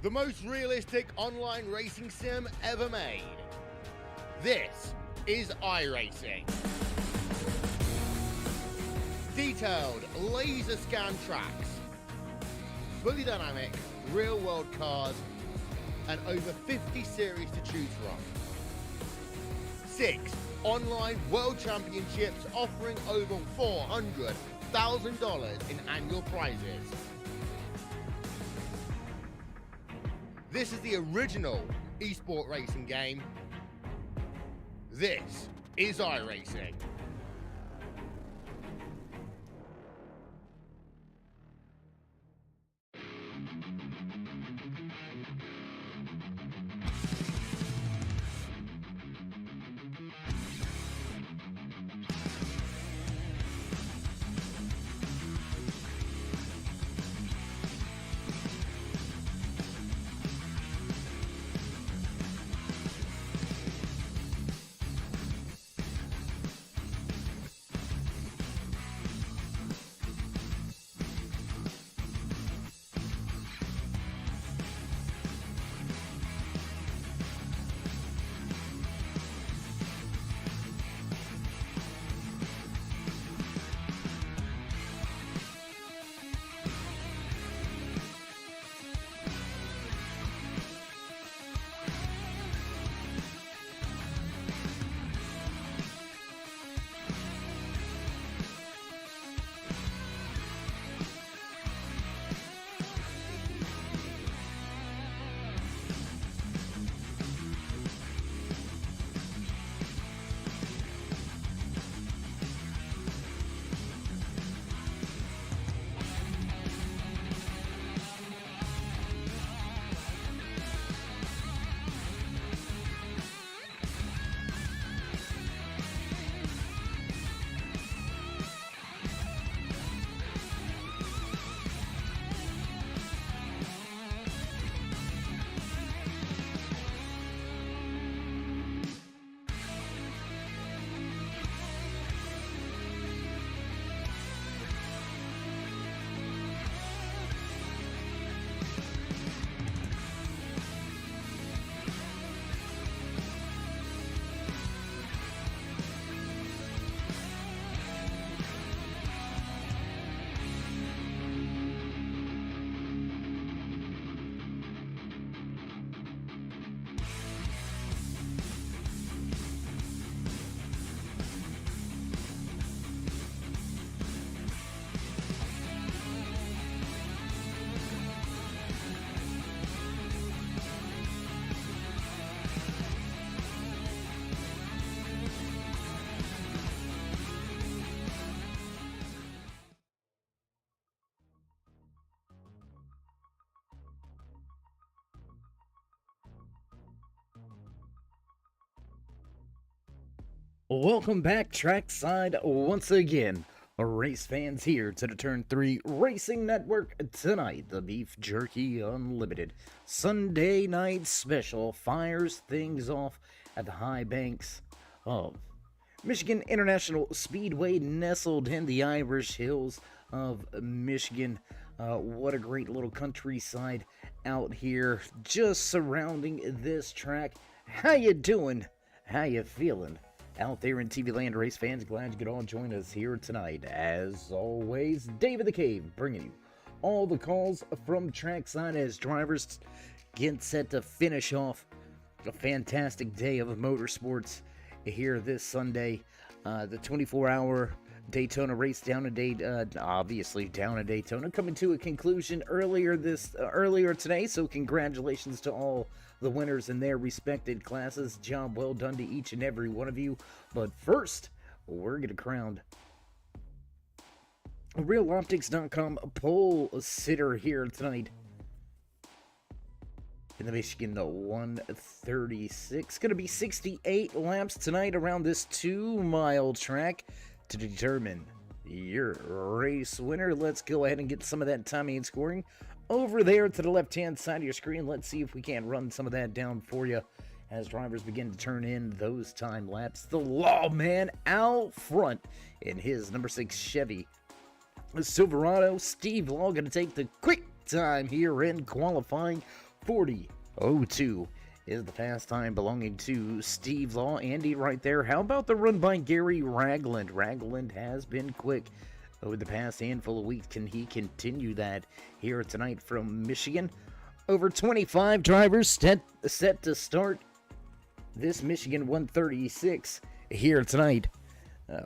the most realistic online racing sim ever made. This is iRacing. Detailed laser scan tracks, fully dynamic real world cars, and over 50 series to choose from. 6 online world championships offering over $400,000 in annual prizes. This is the original esport racing game. This is iRacing. Welcome back trackside once again. Race fans here to the Turn 3 Racing Network tonight. The Beef Jerky Unlimited Sunday night special fires things off at the high banks of Michigan International Speedway, nestled in the Irish Hills of Michigan. What a great little countryside out here just surrounding this track. How you doing? How you feeling? Out there in TV land, race fans, glad you could all join us here tonight. As always, David the Cave bringing you all the calls from trackside as drivers get set to finish off a fantastic day of motorsports here this Sunday. The 24-hour Daytona race down in Daytona coming to a conclusion earlier today. So congratulations to all the winners in their respected classes. Job well done to each and every one of you. But first, we're going to crown RealOptics.com pole sitter here tonight in the Michigan 136. Going to be 68 laps tonight around this 2-mile track to determine your race winner. Let's go ahead and get some of that timing and scoring over there to the left-hand side of your screen. Let's see if we can't run some of that down for you as drivers begin to turn in those time laps. The Lawman out front in his number 6 Chevy Silverado. Steve Law going to take the quick time here in qualifying. 40:02 is the fast time belonging to Steve Law. Andy right there. How about the run by Gary Ragland? Ragland has been quick over the past handful of weeks. Can he continue that here tonight from Michigan? Over 25 drivers set to start this Michigan 136 here tonight.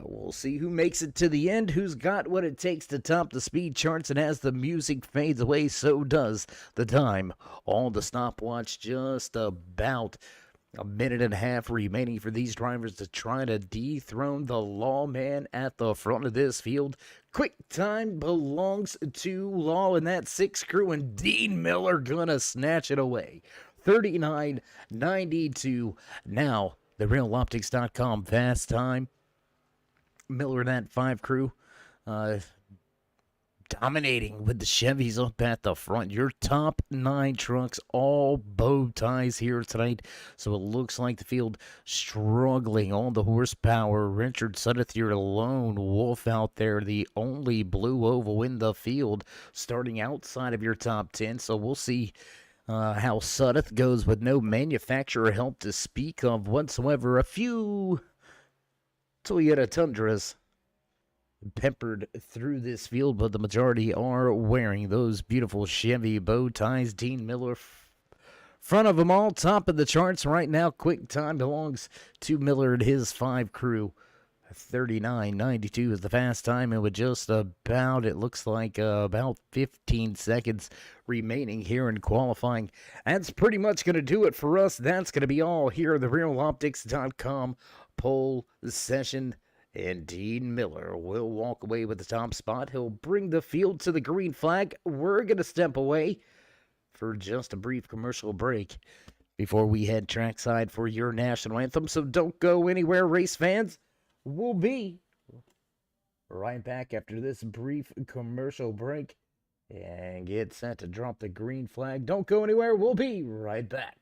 We'll see who makes it to the end, who's got what it takes to top the speed charts, and as the music fades away, so does the time. On the stopwatch, just about a minute and a half remaining for these drivers to try to dethrone the lawman at the front of this field. Quick time belongs to Law and that 6 crew, and Dean Miller gonna snatch it away. 39:92. Now, the RealOptics.com fast time. Miller and that 5 crew dominating with the Chevys up at the front. Your top 9 trucks, all bow ties here tonight. So it looks like the field struggling on the horsepower. Richard Sudduth, your lone wolf out there, the only blue oval in the field, starting outside of your top 10. So we'll see how Sudduth goes with no manufacturer help to speak of whatsoever. A few Toyota Tundras peppered through this field, but the majority are wearing those beautiful Chevy bow ties. Dean Miller front of them all, top of the charts right now. Quick time belongs to Miller and his 5 crew. 39:92 is the fast time, and with just about, it looks like about 15 seconds remaining here in qualifying. That's pretty much going to do it for us. That's going to be all here at the RealOptics.com pole session, and Dean Miller will walk away with the top spot. He'll bring the field to the green flag. We're going to step away for just a brief commercial break before we head trackside for your national anthem, so don't go anywhere, race fans. We'll be right back after this brief commercial break and get set to drop the green flag. Don't go anywhere. We'll be right back.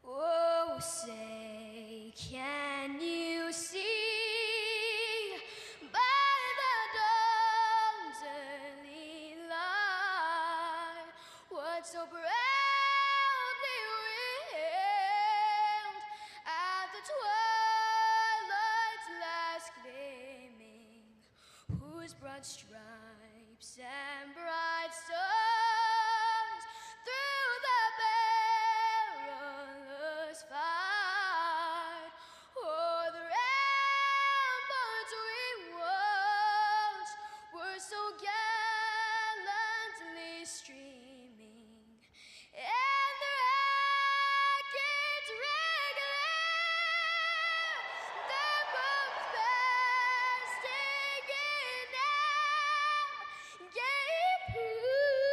Oh, say, can you see by the dawn's early light what so proudly wailed at the twilight's last gleaming, whose broad stripes and bright stars through the perilous fight o'er the ramparts we watched were so gallantly streaming, and the rackets regular, the bombs bursting in air gave proof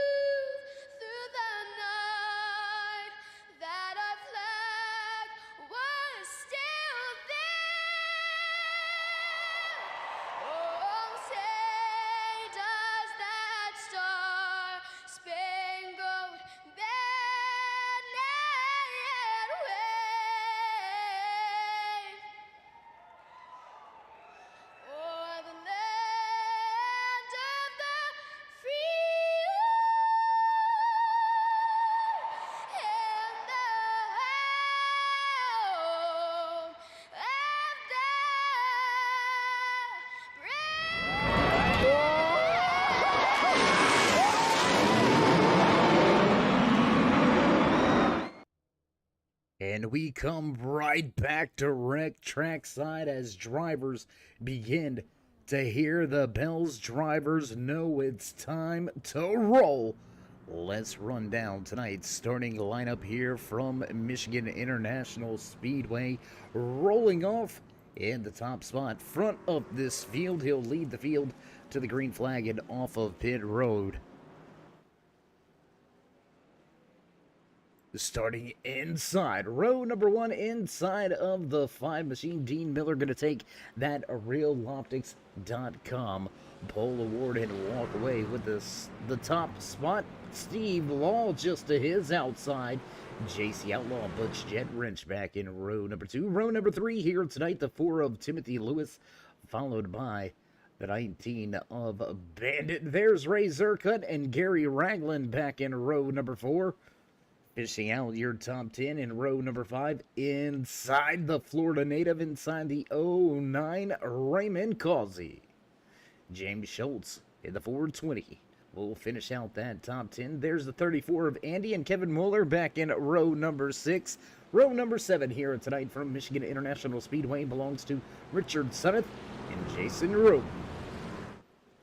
And we come right back to wreck trackside as drivers begin to hear the bells. Drivers know it's time to roll. Let's run down tonight's starting lineup here from Michigan International Speedway. Rolling off in the top spot, front of this field. He'll lead the field to the green flag and off of pit road. Starting inside, row number 1 inside of the 5 machine, Dean Miller going to take that RealOptics.com pole award and walk away with the top spot. Steve Law just to his outside. JC Outlaw, Butch Jet Wrench back in row number 2. Row number 3 here tonight, the 4 of Timothy Lewis, followed by the 19 of Bandit. There's Ray Zerkut and Gary Ragland back in row number 4. Fishing out your top 10 in row number 5. Inside the Florida native, inside the 09, Raymond Causey. James Schultz in the 420 will finish out that top 10. There's the 34 of Andy and Kevin Mueller back in row number 6. Row number 7 here tonight from Michigan International Speedway belongs to Richard Sunneth and Jason Rowe.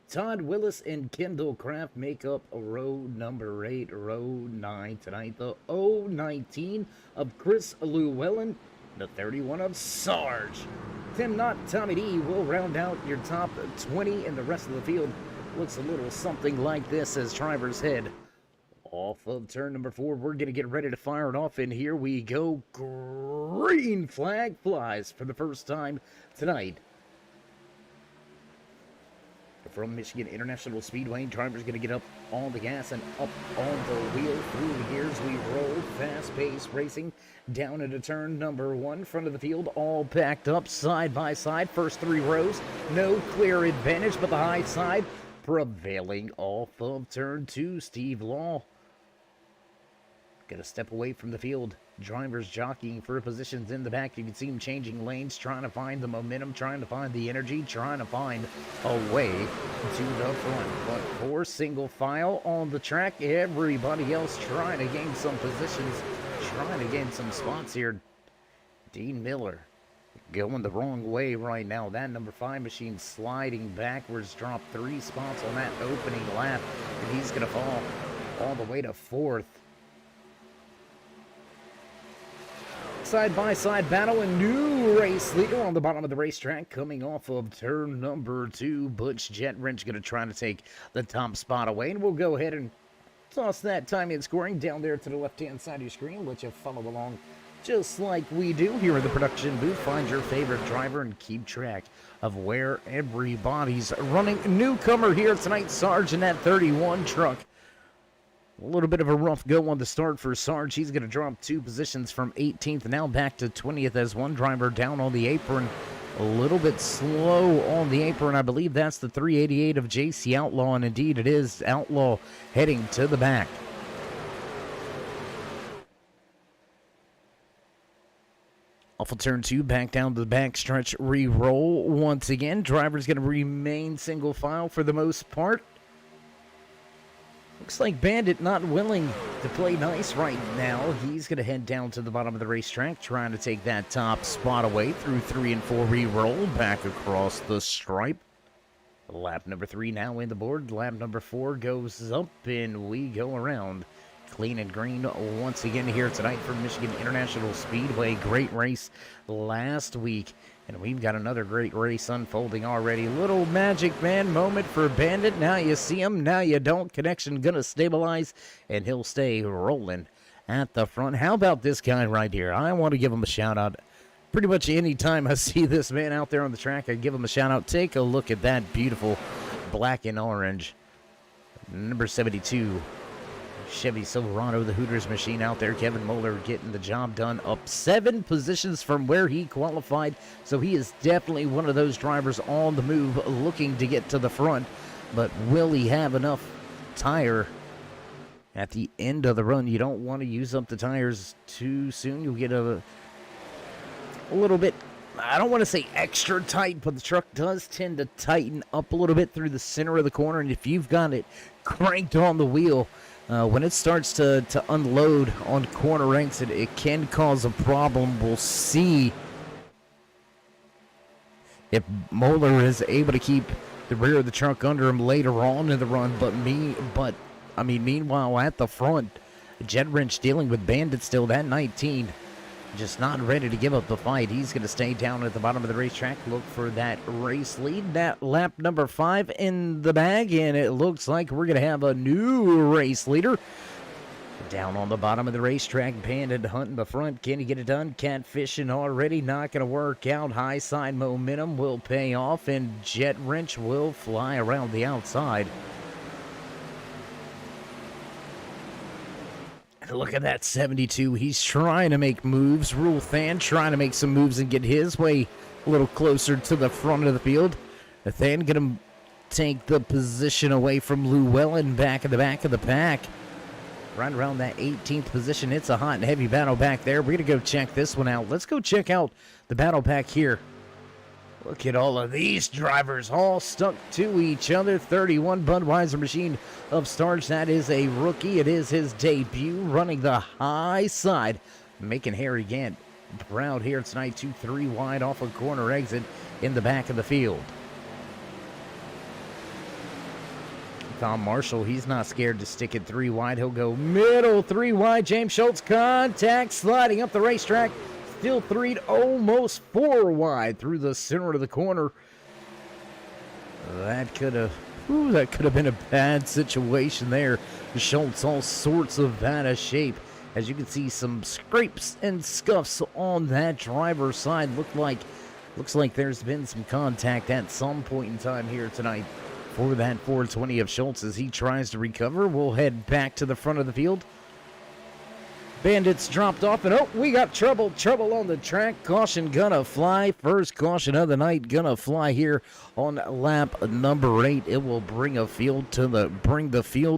Todd Willis and Kendall Kraft make up row number 8, row 9 tonight. The 019 of Chris Llewellyn, the 31 of Sarge. Tim Knott, Tommy D will round out your top 20, and the rest of the field looks a little something like this as drivers head off of turn number 4. We're going to get ready to fire it off, and here we go. Green flag flies for the first time tonight. From Michigan International Speedway, drivers going to get up on the gas and up on the wheel. Through the gears we roll, fast-paced racing down into turn number 1. Front of the field all packed up side by side. First 3 rows, no clear advantage, but the high side prevailing off of turn 2. Steve Law going to step away from the field. Drivers jockeying for positions in the back. You can see him changing lanes, trying to find the momentum, trying to find the energy, trying to find a way to the front. But for single file on the track, everybody else trying to gain some positions, trying to gain some spots here. Dean Miller going the wrong way right now. That number 5 machine sliding backwards, dropped 3 spots on that opening lap, and he's going to fall all the way to 4th. Side-by-side battle, a new race leader on the bottom of the racetrack coming off of turn number 2. Butch Jet Wrench going to try to take the top spot away, and we'll go ahead and toss that time and scoring down there to the left-hand side of your screen. Let you follow along just like we do here in the production booth. Find your favorite driver and keep track of where everybody's running. Newcomer here tonight, Sarge in that 31 truck. A little bit of a rough go on the start for Sarge. He's going to drop 2 positions from 18th, now back to 20th as one driver down on the apron. A little bit slow on the apron. I believe that's the 388 of JC Outlaw, and indeed it is Outlaw heading to the back. Off of turn 2, back down to the backstretch, re-roll once again. Driver's going to remain single file for the most part. Looks like Bandit not willing to play nice right now. He's going to head down to the bottom of the racetrack, trying to take that top spot away through 3 and 4 re-roll, back across the stripe. Lap number 3 now in the board. Lap number 4 goes up, and we go around clean and green once again here tonight for Michigan International Speedway. Great race last week, and we've got another great race unfolding already. Little Magic Man moment for Bandit. Now you see him, now you don't. Connection gonna stabilize, and he'll stay rolling at the front. How about this guy right here? I want to give him a shout out. Pretty much any time I see this man out there on the track, I give him a shout out. Take a look at that beautiful black and orange number 72 Chevy Silverado, the Hooters machine out there. Kevin Mueller getting the job done, up 7 positions from where he qualified. So he is definitely one of those drivers on the move, looking to get to the front. But will he have enough tire at the end of the run? You don't want to use up the tires too soon. You'll get a little bit, I don't want to say extra tight, but the truck does tend to tighten up a little bit through the center of the corner. And if you've got it cranked on the wheel, when it starts to unload on corner exit, it can cause a problem. We'll see if Moeller is able to keep the rear of the truck under him later on in the run. Meanwhile at the front, Jet Wrench dealing with Bandit still. That 19 just not ready to give up the fight. He's going to stay down at the bottom of the racetrack, look for that race lead. That lap number 5 in the bag, and it looks like we're going to have a new race leader. Down on the bottom of the racetrack, Bandit hunting the front. Can he get it done? Catfishing already, not going to work out. High side momentum will pay off, and Jet Wrench will fly around the outside. Look at that 72. He's trying to make moves. Rule Than trying to make some moves and get his way a little closer to the front of the field. Than going to take the position away from Llewellyn back in the back of the pack. Right around that 18th position. It's a hot and heavy battle back there. We're going to go check this one out. Let's go check out the battle pack here. Look at all of these drivers all stuck to each other. 31 Budweiser Machine of Starch. That is a rookie. It is his debut running the high side. Making Harry Gant proud here tonight. 2-3 wide off a corner exit in the back of the field. Tom Marshall, he's not scared to stick it 3 wide. He'll go middle 3 wide. James Schultz contact sliding up the racetrack. Still 3 almost 4 wide through the center of the corner. That could have been a bad situation there. Schultz all sorts of out of shape. As you can see, some scrapes and scuffs on that driver's side. Looks like there's been some contact at some point in time here tonight for that 420 of Schultz. As he tries to recover, we'll head back to the front of the field. Bandits dropped off, and we got trouble on the track. Caution gonna fly. First caution of the night gonna fly here on lap number 8. It will bring the field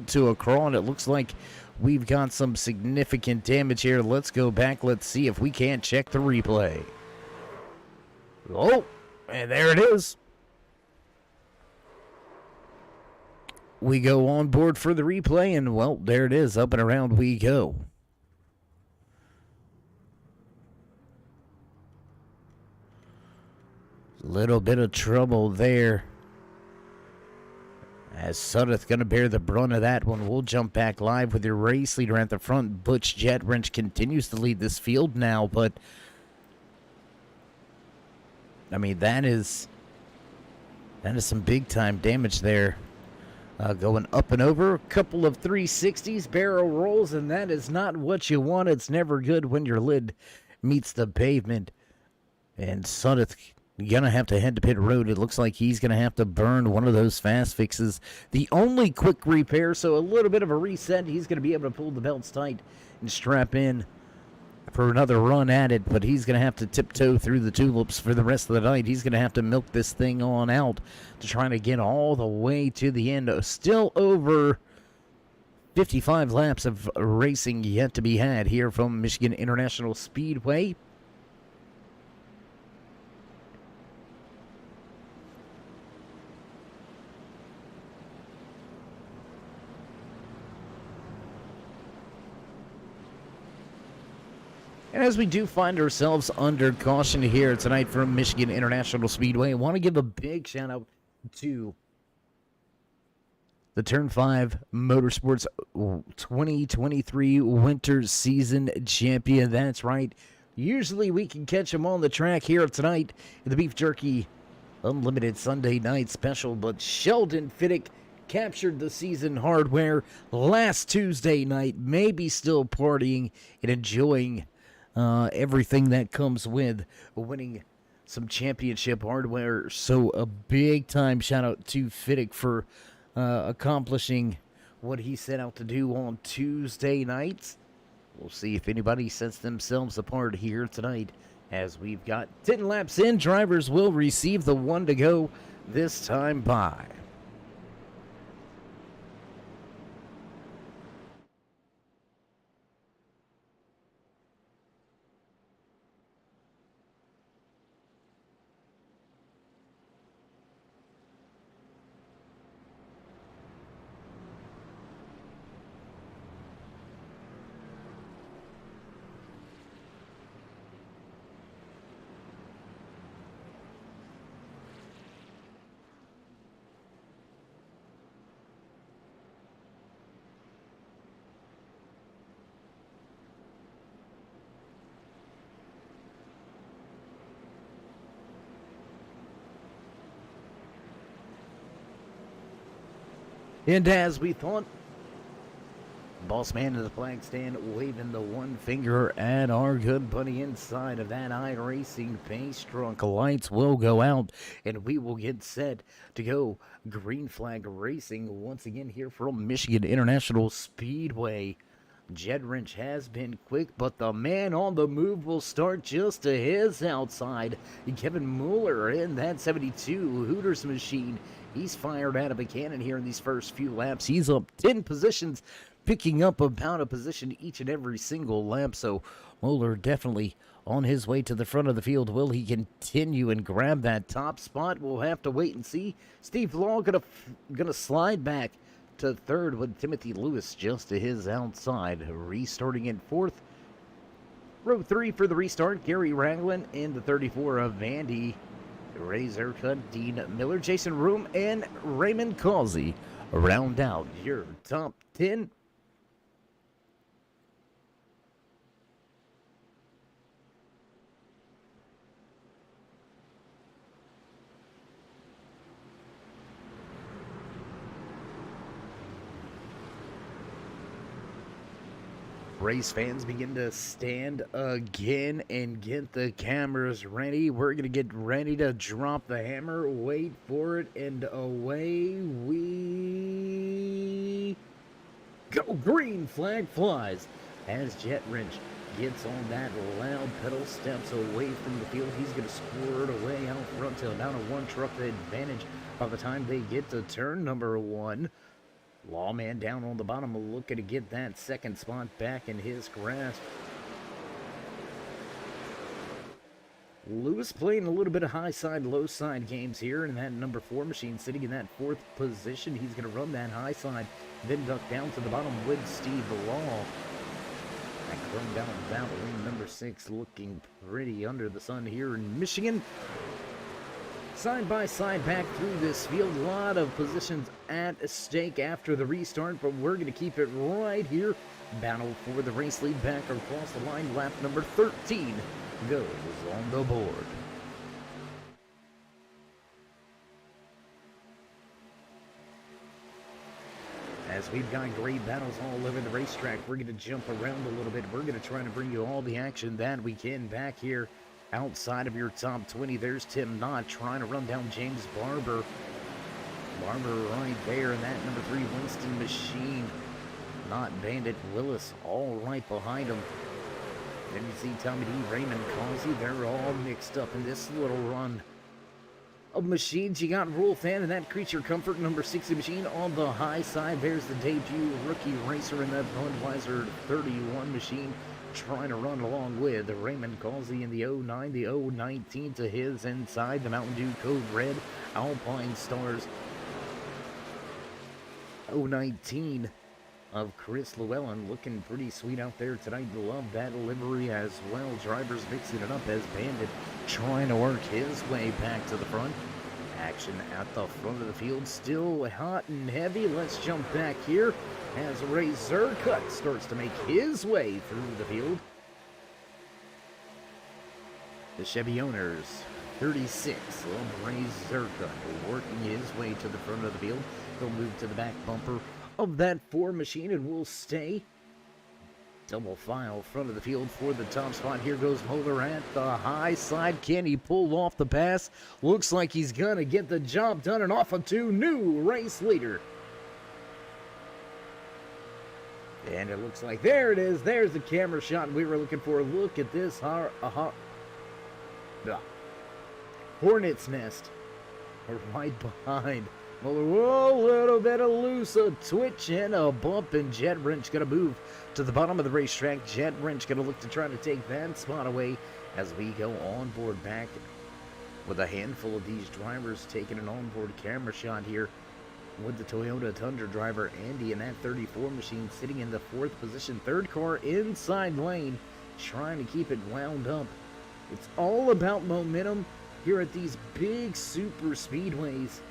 to a crawl, and it looks like we've got some significant damage here. Let's go back. Let's see if we can't check the replay. Oh, and there it is. We go on board for the replay, and well, there it is. Up and around we go. Little bit of trouble there, as Sudduth going to bear the brunt of that one. We'll jump back live with your race leader at the front. Butch Jet Wrench continues to lead this field now, but I mean, that is some big time damage there. Going up and over, a couple of 360s, barrel rolls, and that is not what you want. It's never good when your lid meets the pavement. And Sudduth gonna have to head to pit road. It looks like he's gonna have to burn one of those fast fixes. The only quick repair, so a little bit of a reset. He's gonna be able to pull the belts tight and strap in for another run at it, but he's gonna have to tiptoe through the tulips for the rest of the night. He's gonna have to milk this thing on out to try to get all the way to the end. Still over 55 laps of racing yet to be had here from Michigan International Speedway. And as we do find ourselves under caution here tonight from Michigan International Speedway, I want to give a big shout out to the Turn 5 Motorsports 2023 Winter Season Champion. That's right. Usually we can catch them on the track here tonight in the Beef Jerky Unlimited Sunday Night Special, but Sheldon Fiddick captured the season hardware last Tuesday night, maybe still partying and enjoying everything that comes with winning some championship hardware. So a big time shout out to Fiddick for accomplishing what he set out to do on Tuesday nights. We'll see if anybody sets themselves apart here tonight, as we've got 10 laps in. Drivers will receive the 1 to go this time by. And as we thought, boss man in the flag stand waving the one finger at our good buddy inside of that iRacing pace trunk. Lights will go out and we will get set to go green flag racing once again here from Michigan International Speedway. Jed Wrench has been quick, but the man on the move will start just to his outside. Kevin Mueller in that 72 Hooters machine. He's fired out of a cannon here in these first few laps. He's up 10 positions, picking up about a position each and every single lap. So Mueller definitely on his way to the front of the field. Will he continue and grab that top spot? We'll have to wait and see. Steve Law gonna slide back to third with Timothy Lewis just to his outside. Restarting in fourth. Row 3 for the restart. Gary Ragland in the 34 of Vandy. Razor Cut, Dean Miller, Jason Room, and Raymond Causey round out your top 10. Race fans begin to stand again and get the cameras ready. We're going to get ready to drop the hammer. Wait for it, and away we go. Green flag flies as Jet Wrench gets on that loud pedal, steps away from the field. He's going to squirt away out front to about a one-truck advantage by the time they get to turn number 1. Lawman down on the bottom, looking to get that second spot back in his grasp. Lewis playing a little bit of high side, low side games here, and that number 4 machine sitting in that 4th position. He's going to run that high side, then duck down to the bottom with Steve Law. That chrome down about lane number 6, looking pretty under the sun here in Michigan. Side by side back through this field. A lot of positions at stake after the restart, but we're going to keep it right here. Battle for the race lead back across the line. Lap number 13 goes on the board. As we've got great battles all over the racetrack, we're going to jump around a little bit. We're going to try to bring you all the action that we can back here. Outside of your top 20, there's Tim Knott trying to run down James Barber. Barber right there in that number 3 Winston machine. Knott, Bandit, Willis all right behind him. Then you see Tommy D, Raymond Causey. They're all mixed up in this little run of machines. You got Rolfan and that Creature Comfort number 60 machine on the high side. There's the debut rookie racer in that Budweiser 31 machine, trying to run along with Raymond Causey in the 09, the 019 to his inside, the Mountain Dew Code Red, Alpine Stars 019 of Chris Llewellyn, looking pretty sweet out there tonight. Love that livery as well. Drivers mixing it up as Bandit trying to work his way back to the front. Action at the front of the field, still hot and heavy. Let's jump back here as Razor Cut starts to make his way through the field. The Chevy owners, 36 of Razor Cut, working his way to the front of the field. He'll move to the back bumper of that 4 machine and will stay double file front of the field for the top spot. Here goes Moeller at the high side. Can he pull off the pass? Looks like he's gonna get the job done, and off to new race leader. And it looks like, there it is. There's the camera shot we were looking for. Look at this hornet's nest right behind Mueller. Whoa, a little bit of loose, a twitch and a bump, and Jet Wrench gonna move to the bottom of the racetrack. Jet Wrench gonna look to try to take that spot away as we go on board back with a handful of these drivers taking an onboard camera shot here with the Toyota Tundra driver Andy in that 34 machine sitting in the 4th position. 3rd car inside lane, trying to keep it wound up. It's all about momentum here at these big super speedways.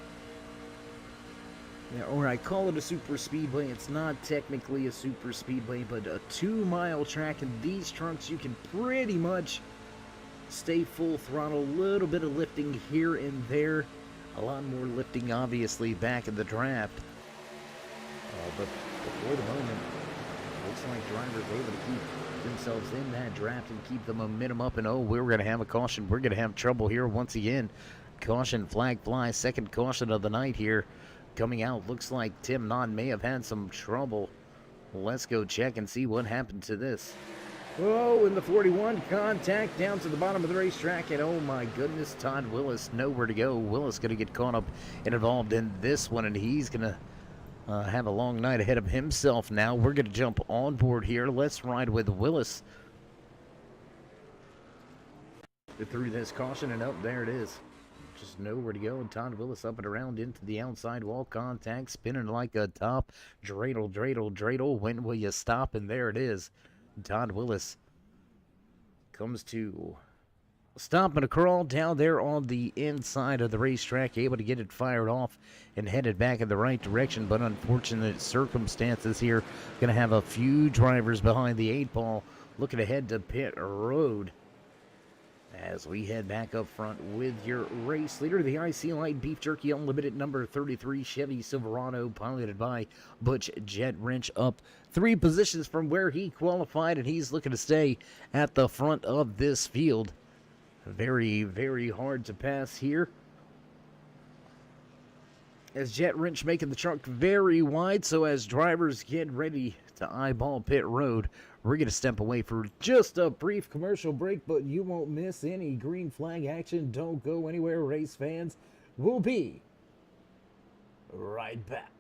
Yeah, or I call it a super speedway. It's not technically a super speedway, but a 2-mile track. And these trunks, you can pretty much stay full throttle. A little bit of lifting here and there. A lot more lifting, obviously, back in the draft. But for the moment, looks like drivers able to keep themselves in that draft and keep the momentum up. And oh, we're going to have a caution. We're going to have trouble here once again. Caution flag flies. Second caution of the night here coming out. Looks like Tim Nod may have had some trouble. Let's go check and see what happened to this. Oh, in the 41, contact down to the bottom of the racetrack, and oh my goodness, Todd Willis nowhere to go. Willis going to get caught up and involved in this one, and he's going to have a long night ahead of himself now. We're going to jump on board here. Let's ride with Willis through this caution, and up there it is. Just nowhere to go, and Todd Willis up and around into the outside wall. Contact, spinning like a top. Dreidel, dreidel, dreidel. When will you stop? And there it is. Todd Willis comes to stop and a crawl down there on the inside of the racetrack, able to get it fired off and headed back in the right direction, but unfortunate circumstances here. Going to have a few drivers behind the 8-ball looking ahead to pit road as we head back up front with your race leader, the IC Light Beef Jerky Unlimited number 33 Chevy Silverado, piloted by Butch Jet Wrench, up 3 positions from where he qualified, and he's looking to stay at the front of this field. Very, very hard to pass here, as Jet Wrench making the truck very wide. So as drivers get ready to eyeball pit road, we're going to step away for just a brief commercial break, but you won't miss any green flag action. Don't go anywhere, race fans. We'll be right back.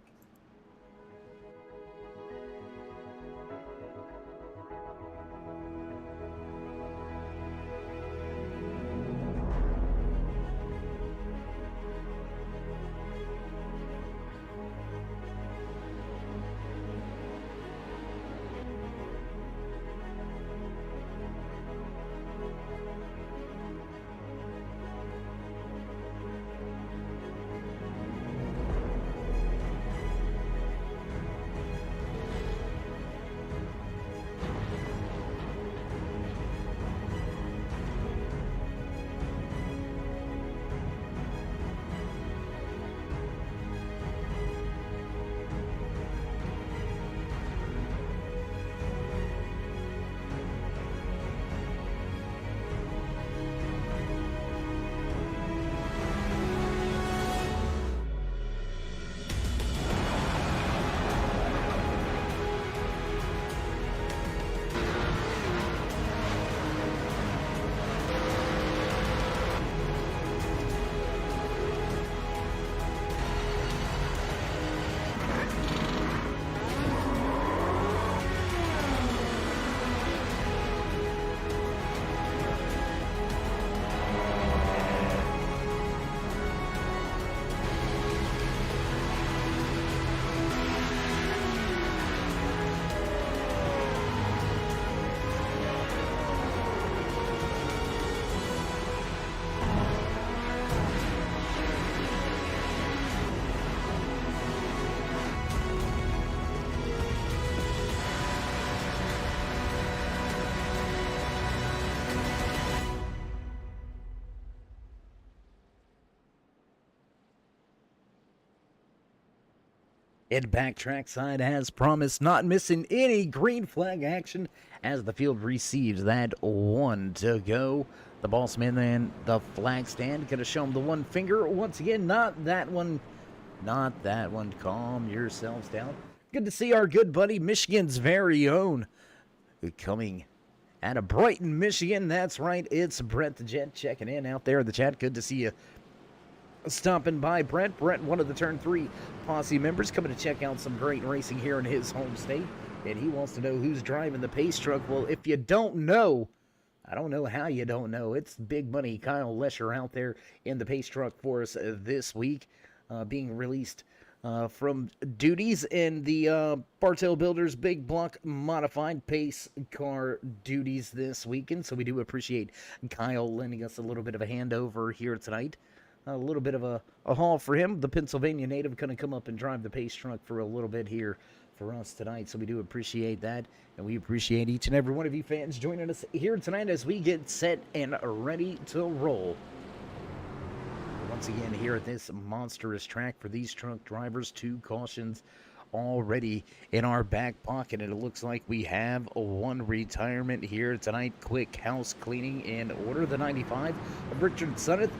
And back trackside as promised, not missing any green flag action as the field receives that 1 to go. The boss man and the flag stand gonna show him the 1 finger once again. Not that one. Not that one. Calm yourselves down. Good to see our good buddy, Michigan's very own, coming out of Brighton, Michigan. That's right, it's Brett the Jet checking in out there in the chat. Good to see you stopping by, Brett. Brett, one of the Turn 3 posse members, coming to check out some great racing here in his home state. And he wants to know who's driving the pace truck. Well, if you don't know, I don't know how you don't know. It's big money Kyle Lesher out there in the pace truck for us this week, being released from duties in the Bartell Builders Big Block Modified Pace Car duties this weekend. So we do appreciate Kyle lending us a little bit of a handover here tonight. A little bit of a haul for him. The Pennsylvania native going to come up and drive the pace truck for a little bit here for us tonight. So we do appreciate that. And we appreciate each and every one of you fans joining us here tonight as we get set and ready to roll. Once again, here at this monstrous track for these truck drivers, 2 cautions already in our back pocket, and it looks like we have one retirement here tonight. Quick house cleaning in order. The 95 of Richard Sunneth,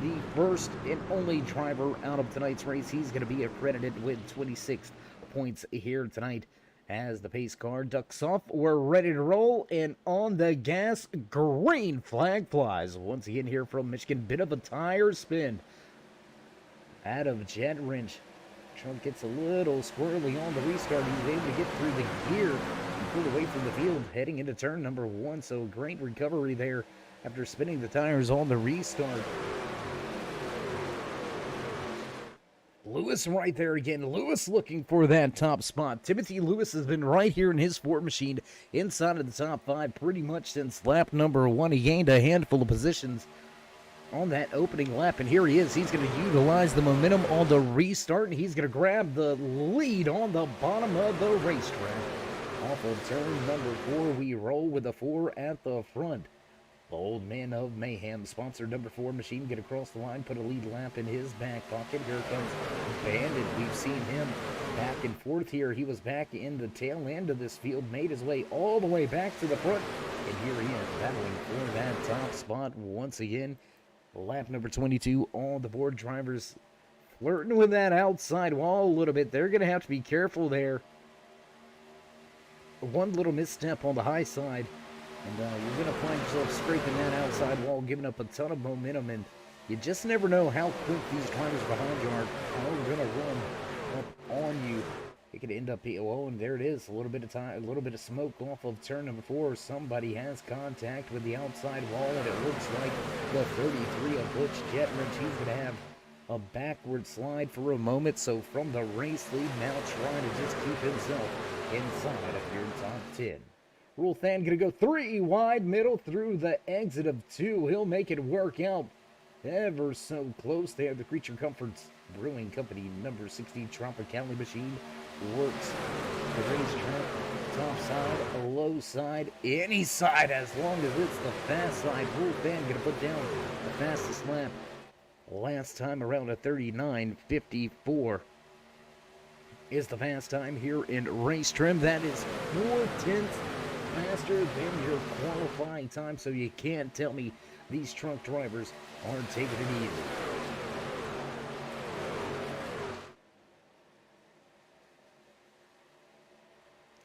the first and only driver out of tonight's race. He's going to be accredited with 26 points here tonight. As the pace car ducks off, we're ready to roll, and on the gas, green flag flies. Once again here from Michigan, bit of a tire spin out of Jet Wrench. Trump gets a little squirrely on the restart. He's able to get through the gear and pull away from the field, heading into turn number 1. So great recovery there after spinning the tires on the restart. Lewis right there again. Lewis looking for that top spot. Timothy Lewis has been right here in his Ford machine inside of the top 5 pretty much since lap number 1. He gained a handful of positions on that opening lap, and here he is. He's going to utilize the momentum on the restart, and he's going to grab the lead on the bottom of the racetrack. Off of turn number 4, we roll with a 4 at the front. The Old Man of Mayhem, sponsored number 4 machine, get across the line, put a lead lap in his back pocket. Here comes Bandit. We've seen him back and forth here. He was back in the tail end of this field, made his way all the way back to the front, and here he is battling for that top spot once again. Lap number 22 on the board. Drivers flirting with that outside wall a little bit. They're going to have to be careful there. One little misstep on the high side, and you're going to find yourself scraping that outside wall, giving up a ton of momentum, and you just never know how quick these drivers behind you are going to run up on you. It could end up, oh, and there it is, a little bit of time, a little bit of smoke off of turn number 4. Somebody has contact with the outside wall, and it looks like the 33 of Butch Jet Wrench. He's going to have a backward slide for a moment, so from the race lead, now trying to just keep himself inside of your top 10. Rule Fan going to go 3 wide, middle through the exit of 2. He'll make it work out ever so close there. The Creature Comforts Brewing Company number 60 Tropicali machine works the racetrack, top side, a low side, any side, as long as it's the fast side. Rule Fan going to put down the fastest lap last time around a 39:54 is the fast time here in race trim. That is 4/10 faster than your qualifying time, so you can't tell me these truck drivers aren't taking it easy.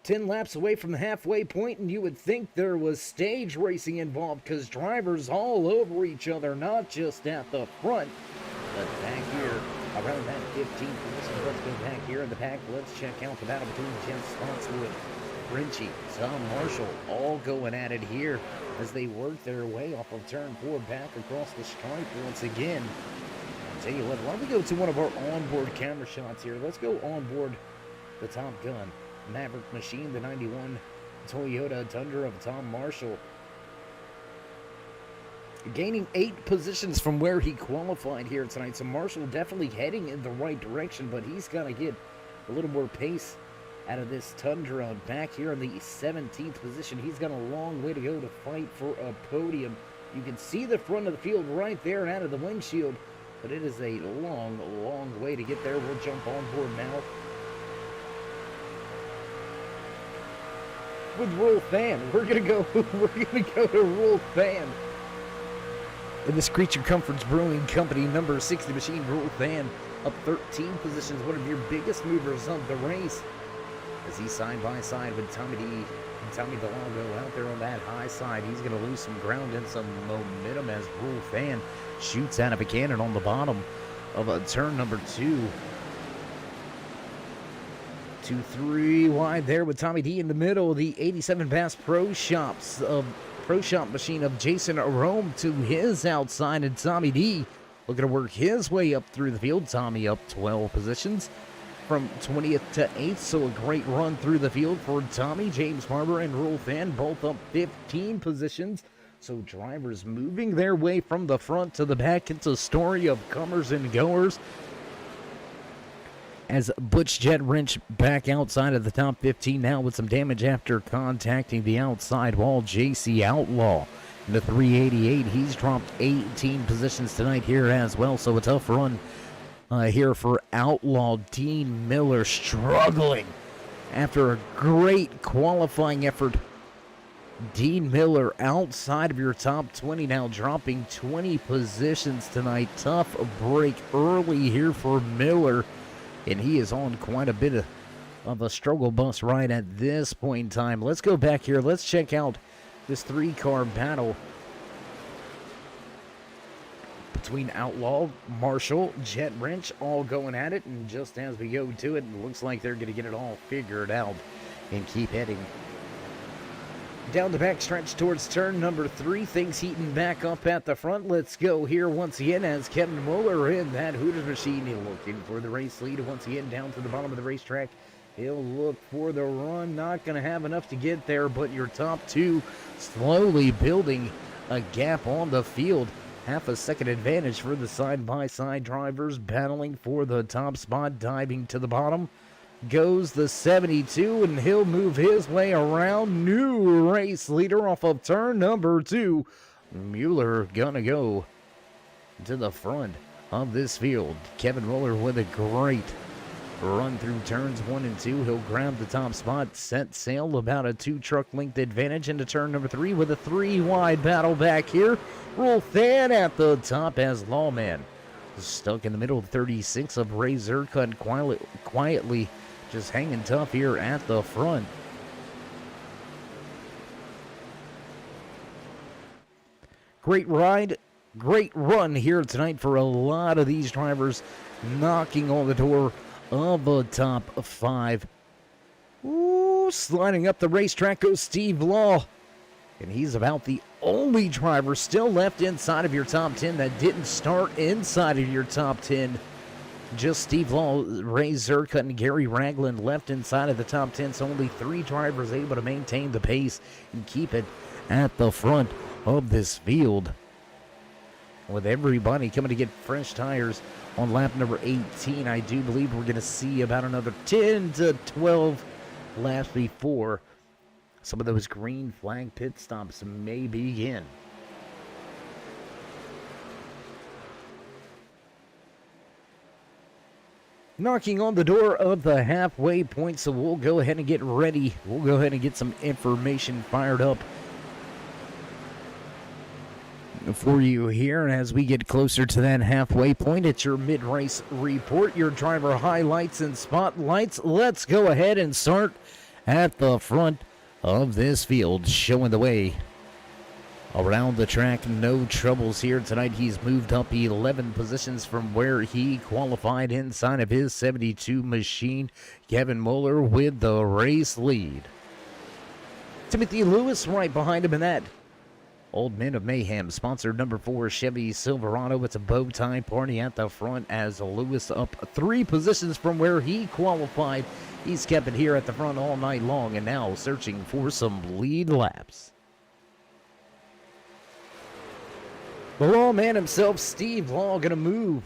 Ten laps away from the halfway point, and you would think there was stage racing involved because drivers all over each other, not just at the front, but back here around that 15th position. Let's go back here in the pack. Let's check out the battle between Jen Spotswood, Frenchie, Tom Marshall, all going at it here as they work their way off of turn 4 back across the stripe once again. I'll tell you what, why don't we go to one of our onboard camera shots here? Let's go onboard the Top Gun Maverick machine, the 91 Toyota Tundra of Tom Marshall. Gaining 8 positions from where he qualified here tonight. So Marshall definitely heading in the right direction, but he's got to get a little more pace out of this Tundra. Back here in the 17th position, he's got a long way to go to fight for a podium. You can see the front of the field right there out of the windshield, but it is a long, long way to get there. We'll jump on board now with Rule Fan. We're gonna go to Rule Fan in this Creature Comforts Brewing Company number 60 machine. Rule Fan up 13 positions, one of your biggest movers of the race, as he's side by side with Tommy D and Tommy DeLongo out there on that high side. He's gonna lose some ground and some momentum as Rule Fan shoots out of a cannon on the bottom of turn number 2. 2-3 wide there with Tommy D in the middle. The 87 Bass Pro Shop machine of Jason Rome to his outside, and Tommy D looking to work his way up through the field. Tommy up 12 positions from 20th to 8th, so a great run through the field for Tommy. James Barber and Rule Fan both up 15 positions, so drivers moving their way from the front to the back. It's a story of comers and goers, as Butch Jet Wrench back outside of the top 15 now with some damage after contacting the outside wall. JC Outlaw in the 388. He's dropped 18 positions tonight here as well, so a tough run here for Outlaw Dean Miller, struggling after a great qualifying effort. Dean Miller outside of your top 20 now, dropping 20 positions tonight. Tough break early here for Miller, and he is on quite a bit of a struggle bus ride at this point in time. Let's go back here. Let's check out this 3-car battle between Outlaw, Marshall, Jet Wrench, all going at it. And just as we go to it, it looks like they're going to get it all figured out and keep heading down the backstretch towards turn number 3. Things heating back up at the front. Let's go here once again as Kevin Mueller in that Hooters machine. He's looking for the race lead once again down to the bottom of the racetrack. He'll look for the run. Not going to have enough to get there, but your top 2 slowly building a gap on the field. Half a second advantage for the side-by-side drivers battling for the top spot. Diving to the bottom goes the 72, and he'll move his way around. New race leader off of turn number 2. Mueller gonna go to the front of this field. Kevin Mueller with a great run through turns 1 and 2. He'll grab the top spot, set sail about a 2-truck length advantage into turn number 3 with a 3-wide battle back here. Real thin at the top as Lawman stuck in the middle of 36 of Ray Zercut quietly just hanging tough here at the front. Great ride, great run here tonight for a lot of these drivers, knocking on the door of the top 5. Ooh, sliding up the racetrack goes Steve Law. And he's about the only driver still left inside of your top 10 that didn't start inside of your top 10. Just Steve Law, Ray Zercut, and Gary Ragland left inside of the top 10. So only 3 drivers able to maintain the pace and keep it at the front of this field. With everybody coming to get fresh tires on lap number 18, I do believe we're going to see about another 10 to 12 laps before some of those green flag pit stops may begin. Knocking on the door of the halfway point, so we'll go ahead and get ready. We'll go ahead and get some information fired up for you here. And as we get closer to that halfway point, it's your mid-race report, your driver highlights and spotlights. Let's go ahead and start at the front of this field, showing the way around the track. No troubles here tonight. He's moved up 11 positions from where he qualified inside of his 72 machine. Kevin Mueller with the race lead. Timothy Lewis right behind him in that Old Men of Mayhem, sponsored number 4 Chevy Silverado. It's a bow tie party at the front as Lewis up 3 positions from where he qualified. He's kept it here at the front all night long and now searching for some lead laps. The lawman himself, Steve Law, going to move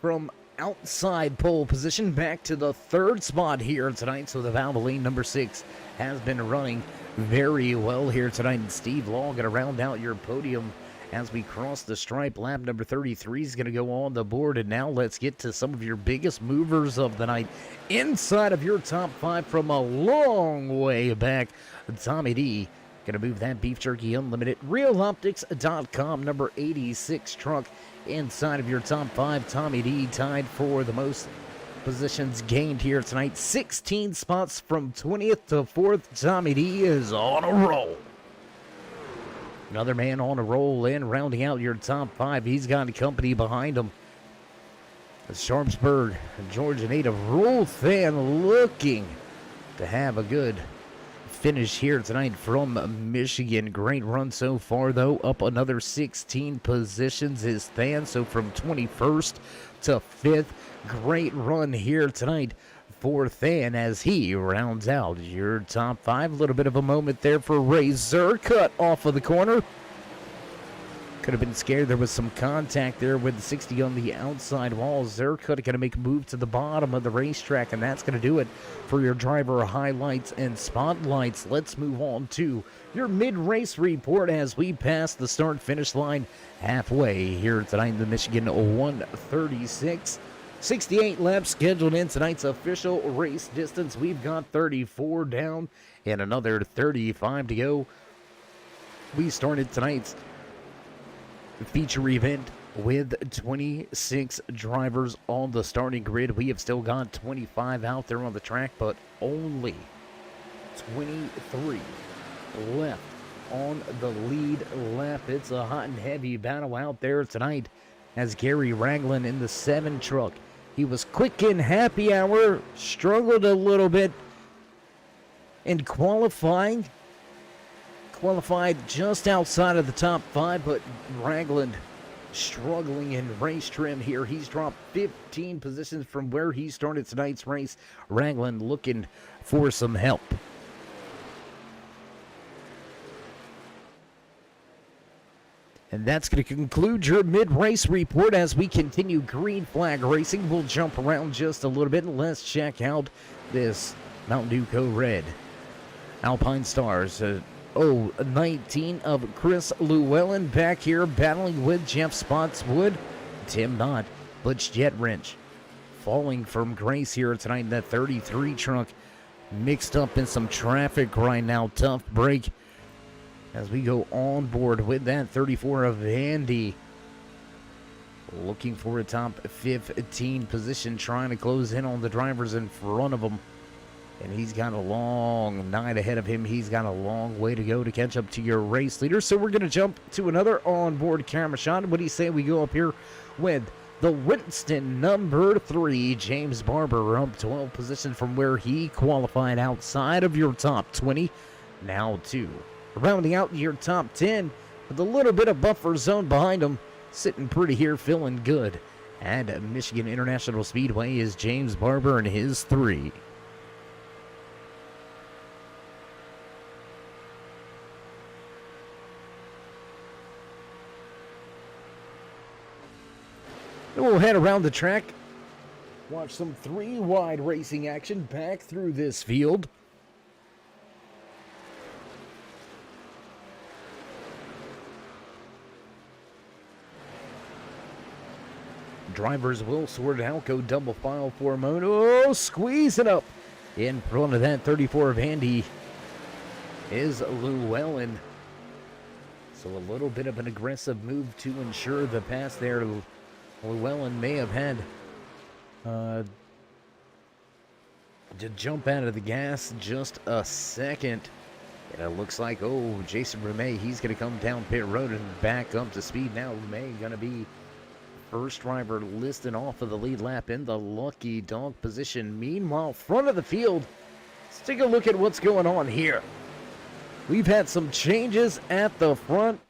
from outside pole position back to the 3rd spot here tonight. So the Valvoline number 6 has been running very well here tonight. And Steve Law going to round out your podium as we cross the stripe. Lap number 33 is going to go on the board. And now let's get to some of your biggest movers of the night. Inside of your top 5 from a long way back, Tommy D. Going to move that Beef Jerky Unlimited RealOptics.com number 86 truck inside of your top 5. Tommy D tied for the most positions gained here tonight. 16 spots from 20th to 4th. Tommy D is on a roll. Another man on a roll and rounding out your top 5. He's got company behind him. Sharpsburg, Georgia native, Rule Fan, looking to have a good finish here tonight from Michigan. Great run so far, though. Up another 16 positions is Than. So from 21st to 5th. Great run here tonight for Than as he rounds out your top 5. A little bit of a moment there for Ray Zercut off of the corner. Could have been scared. There was some contact there with the 60 on the outside wall. Zercut going to make a move to the bottom of the racetrack, and that's going to do it for your driver highlights and spotlights. Let's move on to your mid-race report as we pass the start-finish line halfway here tonight in the Michigan 136. 68 laps scheduled in tonight's official race distance. We've got 34 down and another 35 to go. We started tonight's feature event with 26 drivers on the starting grid. We have still got 25 out there on the track, but only 23 left on the lead lap. It's a hot and heavy battle out there tonight as Gary Ragland in the 7 truck. He was quick in happy hour, struggled a little bit in qualifying. Qualified just outside of the top 5, but Ragland struggling in race trim here. He's dropped 15 positions from where he started tonight's race. Ragland looking for some help. And that's going to conclude your mid-race report as we continue green flag racing. We'll jump around just a little bit and let's check out this Mountain Dew Code Red Alpine Stars 19 of Chris Llewellyn back here battling with Jeff Spotswood, Tim Knott, Butch Jet Wrench. Falling from grace here tonight in that 33 truck. Mixed up in some traffic right now. Tough break as we go on board with that 34 of Andy. Looking for a top 15 position, trying to close in on the drivers in front of him. And he's got a long night ahead of him. He's got a long way to go to catch up to your race leader. So we're going to jump to another onboard camera shot. What do you say we go up here with the Winston number 3, James Barber, up 12 positions from where he qualified outside of your top 20. Now 2. Rounding out your top 10 with a little bit of buffer zone behind him. Sitting pretty here, feeling good. At Michigan International Speedway is James Barber and his 3. We'll head around the track, watch some 3-wide racing action back through this field. Drivers will sort it out, go double file for a moment. Oh, squeeze it up. In front of that 34 of Andy is Llewellyn. So a little bit of an aggressive move to ensure the pass there. Llewellyn may have had to jump out of the gas just a second. And it looks like, Jason Rumey, he's going to come down pit road and back up to speed now. Rumey going to be first driver listed off of the lead lap in the lucky dog position. Meanwhile, front of the field, let's take a look at what's going on here. We've had some changes at the front.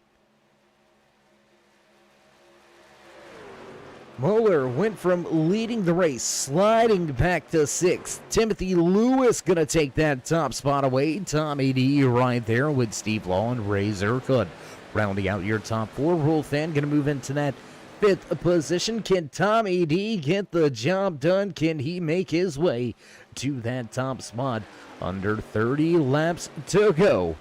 Moeller went from leading the race, sliding back to 6th. Timothy Lewis going to take that top spot away. Tommy D right there with Steve Law and Razor Hood. Rounding out your top 4. Rolfan going to move into that 5th position. Can Tommy D get the job done? Can he make his way to that top spot? Under 30 laps to go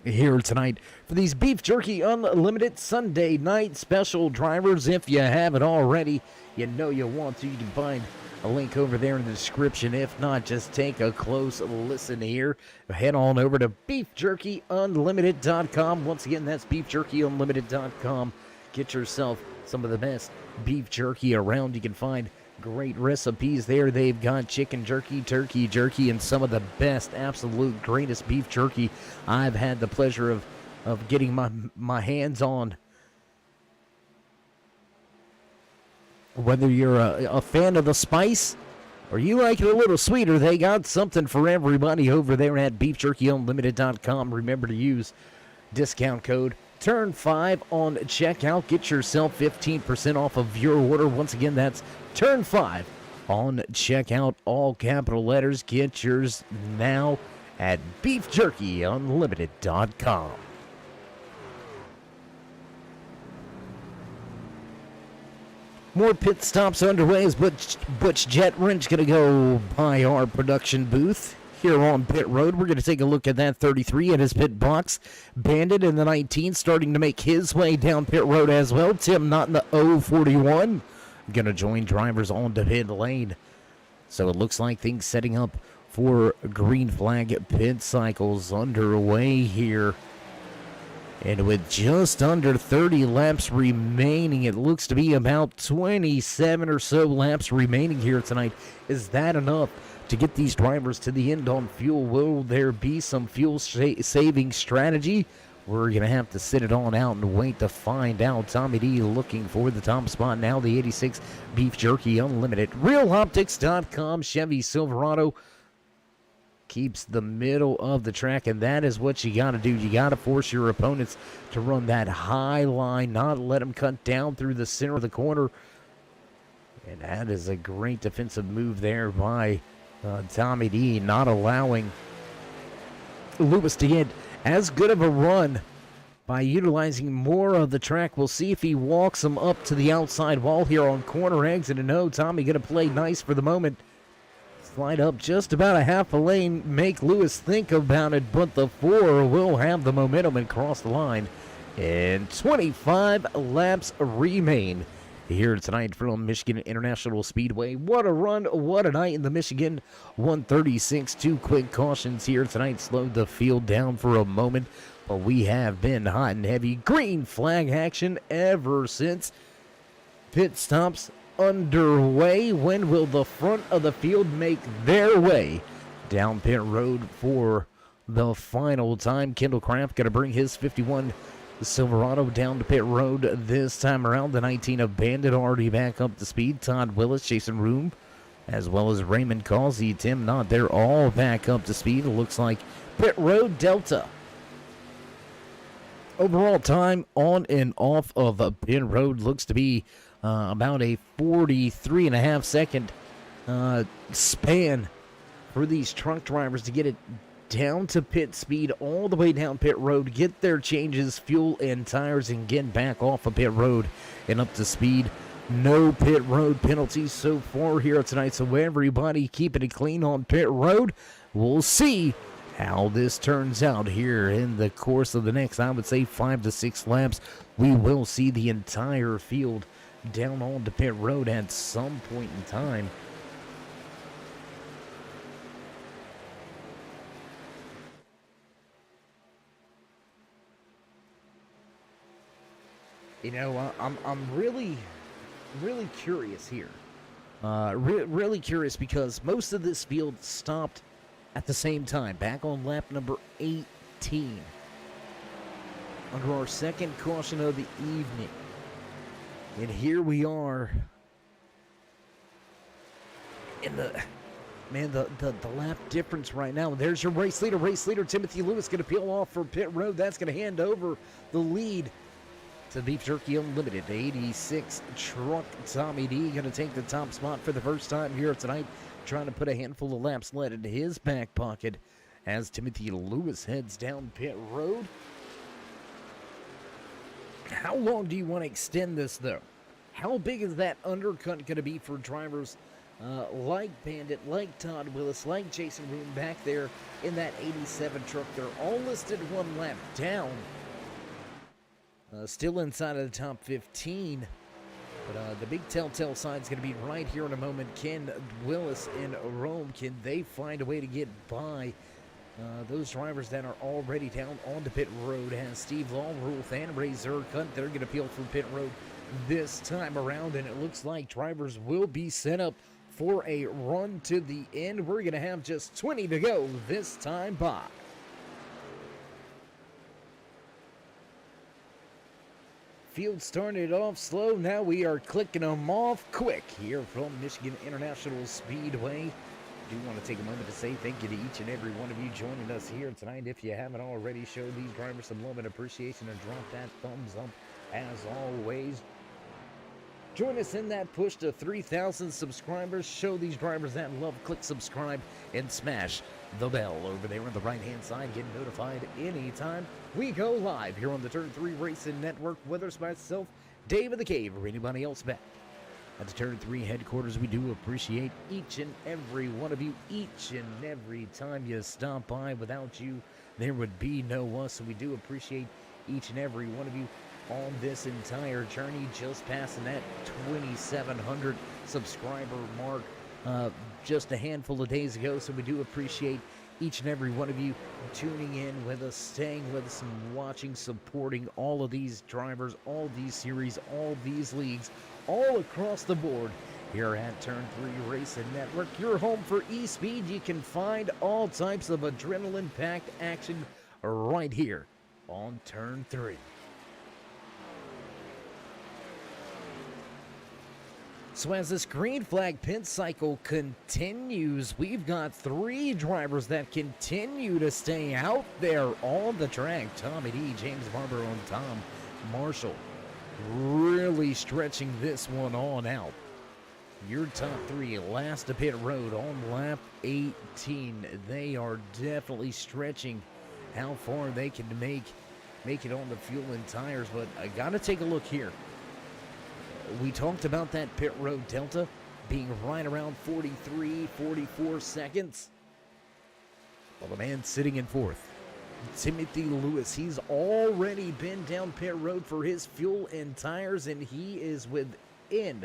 here tonight for these Beef Jerky Unlimited Sunday night special drivers. If you haven't already, you know you want to. You can find a link over there in the description. If not, just take a close listen here. Head on over to beefjerkyunlimited.com. Once again, that's beefjerkyunlimited.com. Get yourself some of the best beef jerky around. You can find great recipes there. They've got chicken jerky, turkey jerky, and some of the best, absolute greatest beef jerky I've had the pleasure of getting my hands on. Whether you're a fan of the spice or you like it a little sweeter, they got something for everybody over there at beefjerkyunlimited.com. Remember to use discount code Turn5 on checkout. Get yourself 15% off of your order. Once again, that's Turn5 on checkout. All capital letters. Get yours now at beefjerkyunlimited.com. More pit stops underway as Butch Jet Wrench going to go by our production booth here on pit road. We're going to take a look at that 33 at his pit box. Bandit in the 19 starting to make his way down pit road as well. Tim Knott in the 041 going to join drivers on the pit lane. So it looks like things setting up for green flag pit cycles underway here. And with just under 30 laps remaining, it looks to be about 27 or so laps remaining here tonight. Is that enough to get these drivers to the end on fuel? Will there be some fuel saving strategy? We're going to have to sit it on out and wait to find out. Tommy D looking for the top spot now. The 86 Beef Jerky Unlimited. RealOptics.com Chevy Silverado keeps the middle of the track, and that is what you got to do. You got to force your opponents to run that high line, not let them cut down through the center of the corner. And that is a great defensive move there by Tommy D, not allowing Lewis to get as good of a run by utilizing more of the track. We'll see if he walks him up to the outside wall here on corner exit. And no, Tommy going to play nice for the moment. Slide up just about a half a lane, make Lewis think about it, but the 4 will have the momentum and cross the line. And 25 laps remain here tonight from Michigan International Speedway. What a run, what a night in the Michigan 136. 2 quick cautions here tonight slowed the field down for a moment, but we have been hot and heavy. Green flag action ever since. Pit stops underway. When will the front of the field make their way down pit road for the final time? Kendall Craft going to bring his 51 Silverado down to pit road this time around. The 19 of Bandit already back up to speed. Todd Willis, Jason Room, as well as Raymond Causey, Tim Knott, they're all back up to speed. It looks like pit road Delta. Overall time on and off of pit road looks to be about a 43.5 second span for these truck drivers to get it down to pit speed, all the way down pit road, get their changes, fuel, and tires, and get back off of pit road and up to speed. No pit road penalties so far here tonight, so everybody keeping it clean on pit road. We'll see how this turns out here in the course of the next, I would say, 5 to 6 laps. We will see the entire field down on the pit road at some point in time. You know, I'm really curious here. Really curious because most of this field stopped at the same time, back on lap number 18. Under our second caution of the evening. And here we are in the lap difference right now. There's your race leader. Timothy Lewis going to peel off for pit road. That's going to hand over the lead to Beef Jerky Unlimited. 86 truck Tommy D going to take the top spot for the first time here tonight, trying to put a handful of laps led into his back pocket as Timothy Lewis heads down pit road. How long do you want to extend this, though? How big is that undercut going to be for drivers like Bandit, like Todd Willis, like Jason Room back there in that 87 truck? They're all listed one lap down. Still inside of the top 15. But the big telltale sign is going to be right here in a moment. Can Willis and Rome, can they find a way to get by those drivers that are already down on the pit road? Has Steve Law, Rolf, and Ray Zerkunt, they're going to peel from pit road this time around, and it looks like drivers will be set up for a run to the end. We're going to have just 20 to go this time by. Field started off slow. Now we are clicking them off quick here from Michigan International Speedway. I do want to take a moment to say thank you to each and every one of you joining us here tonight. If you haven't already, show these drivers some love and appreciation and drop that thumbs up as always. Join us in that push to 3,000 subscribers. Show these drivers that love. Click subscribe and smash the bell over there on the right-hand side. Get notified anytime we go live here on the Turn 3 Racing Network, whether it's myself, Dave of the Cave, or anybody else back at the Turn 3 headquarters. We do appreciate each and every one of you, each and every time you stop by. Without you, there would be no us, so we do appreciate each and every one of you. on this entire journey, just passing that 2,700 subscriber mark just a handful of days ago. So we do appreciate each and every one of you tuning in with us, staying with us, and watching, supporting all of these drivers, all these series, all these leagues, all across the board here at Turn 3 Racing Network, your home for eSpeed. You can find all types of adrenaline-packed action right here on Turn 3. So as this green flag pit cycle continues, we've got 3 drivers that continue to stay out there on the track. Tommy D, James Barber, and Tom Marshall really stretching this one on out. Your top 3 last to pit road on lap 18. They are definitely stretching how far they can make it on the fuel and tires, but I gotta take a look here. We talked about that pit road delta being right around 43, 44 seconds. Well, the man sitting in 4th, Timothy Lewis, he's already been down pit road for his fuel and tires, and he is within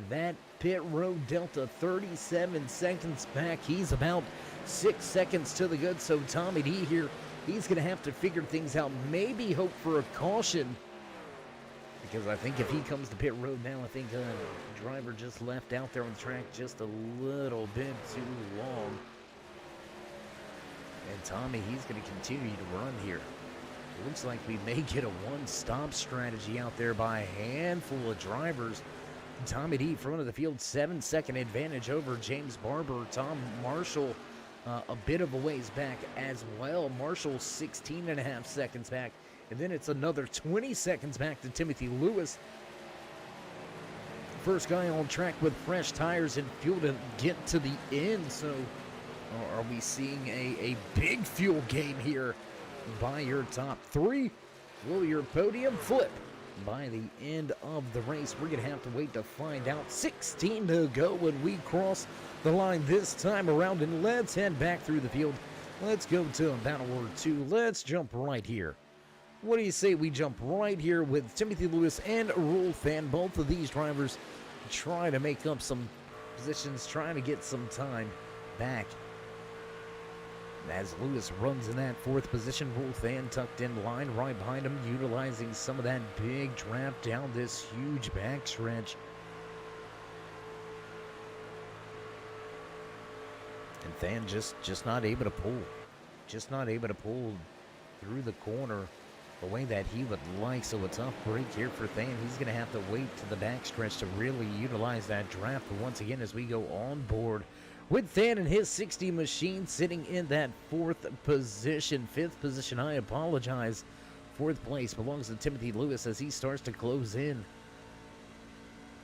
that pit road delta, 37 seconds back. He's about 6 seconds to the good, so Tommy D here, he's going to have to figure things out, maybe hope for a caution. Because I think if he comes to pit road now, I think the driver just left out there on the track just a little bit too long. And Tommy, he's going to continue to run here. It looks like we may get a one-stop strategy out there by a handful of drivers. Tommy D, front of the field, 7-second advantage over James Barber. Tom Marshall, a bit of a ways back as well. Marshall, 16.5 seconds back. And then it's another 20 seconds back to Timothy Lewis. First guy on track with fresh tires and fuel to get to the end. So are we seeing a big fuel gain here by your top 3? Will your podium flip by the end of the race? We're going to have to wait to find out. 16 to go when we cross the line this time around. And let's head back through the field. Let's go to Battle War 2. Let's jump right here. What do you say we jump right here with Timothy Lewis and Rolfan? Both of these drivers trying to make up some positions, trying to get some time back. As Lewis runs in that 4th position, Rolfan tucked in line right behind him, utilizing some of that big draft down this huge backstretch. And Than just not able to pull. Just not able to pull through the corner the way that he would like. So a tough break here for Than. He's going to have to wait to the backstretch to really utilize that draft. But once again, as we go on board with Than and his 60 machine sitting in that 4th position. 5th position, I apologize. 4th place belongs to Timothy Lewis as he starts to close in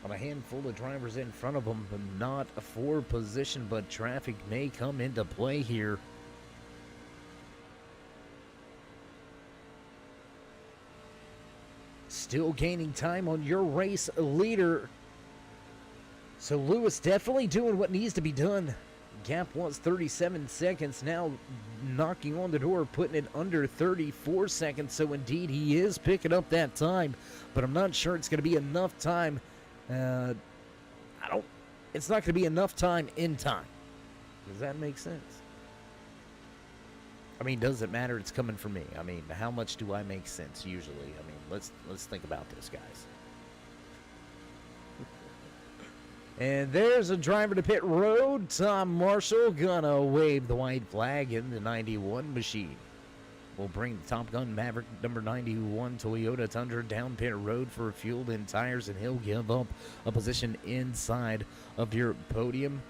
on a handful of drivers in front of him, but not a 4th position, but traffic may come into play here. Still gaining time on your race leader. So Lewis definitely doing what needs to be done. Gap was 37 seconds, now knocking on the door, putting it under 34 seconds. So indeed, he is picking up that time, but I'm not sure it's going to be enough time. It's not going to be enough time in time. Does that make sense? I mean, does it matter? It's coming from me. I mean, how much do I make sense usually? I mean, let's think about this, guys. And there's a driver to pit road. Tom Marshall gonna wave the white flag in the 91 machine. We'll bring the Top Gun Maverick number 91 Toyota Tundra down pit road for fuel and tires, and he'll give up a position inside of your podium.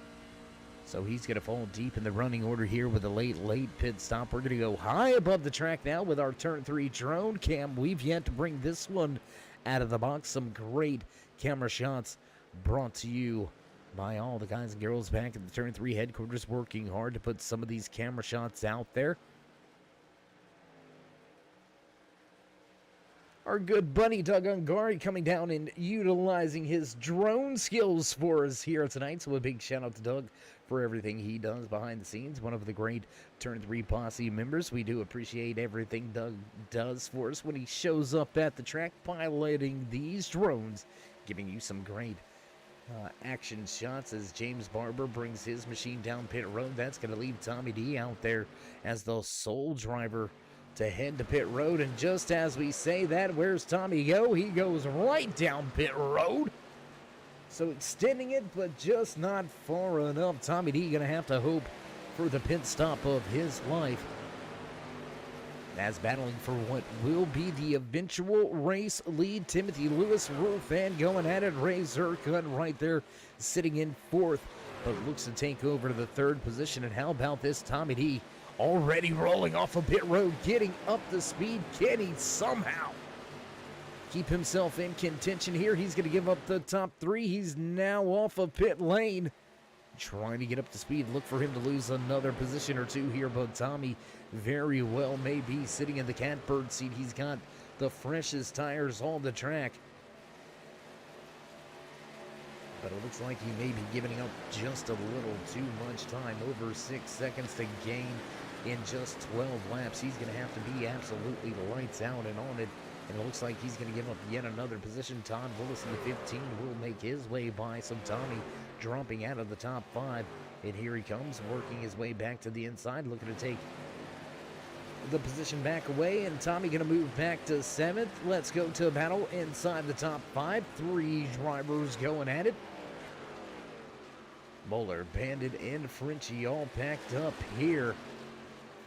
So he's going to fall deep in the running order here with a late pit stop. We're going to go high above the track now with our Turn 3 drone cam. We've yet to bring this one out of the box. Some great camera shots brought to you by all the guys and girls back at the Turn 3 headquarters, working hard to put some of these camera shots out there. Our good buddy Doug Ungari coming down and utilizing his drone skills for us here tonight. So a big shout out to Doug for everything he does behind the scenes. One of the great Turn 3 Posse members. We do appreciate everything Doug does for us when he shows up at the track piloting these drones, giving you some great action shots as James Barber brings his machine down pit road. That's going to leave Tommy D out there as the sole driver to head to pit road. And just as we say that, where's Tommy go? He goes right down pit road. So extending it, but just not far enough. Tommy D gonna have to hope for the pit stop of his life, as battling for what will be the eventual race lead. Timothy Lewis, Rule Fan going at it. Ray Zerkut right there sitting in fourth, but looks to take over to the third position. And how about this Tommy D already rolling off of pit road, getting up to speed? Can he somehow keep himself in contention here? He's going to give up the top three. He's now off of pit lane, trying to get up to speed. Look for him to lose another position or two here, but Tommy very well may be sitting in the catbird seat. He's got the freshest tires on the track, but it looks like he may be giving up just a little too much time. Over 6 seconds to gain in just 12 laps. He's going to have to be absolutely lights out and on it. And it looks like he's going to give up yet another position. Todd Willis in the 15 will make his way by. So Tommy dropping out of the top 5. And here he comes, working his way back to the inside, looking to take the position back away. And Tommy going to move back to 7th. Let's go to a battle inside the top 5. 3 drivers going at it. Bowler, Bandit, and Frenchie all packed up here.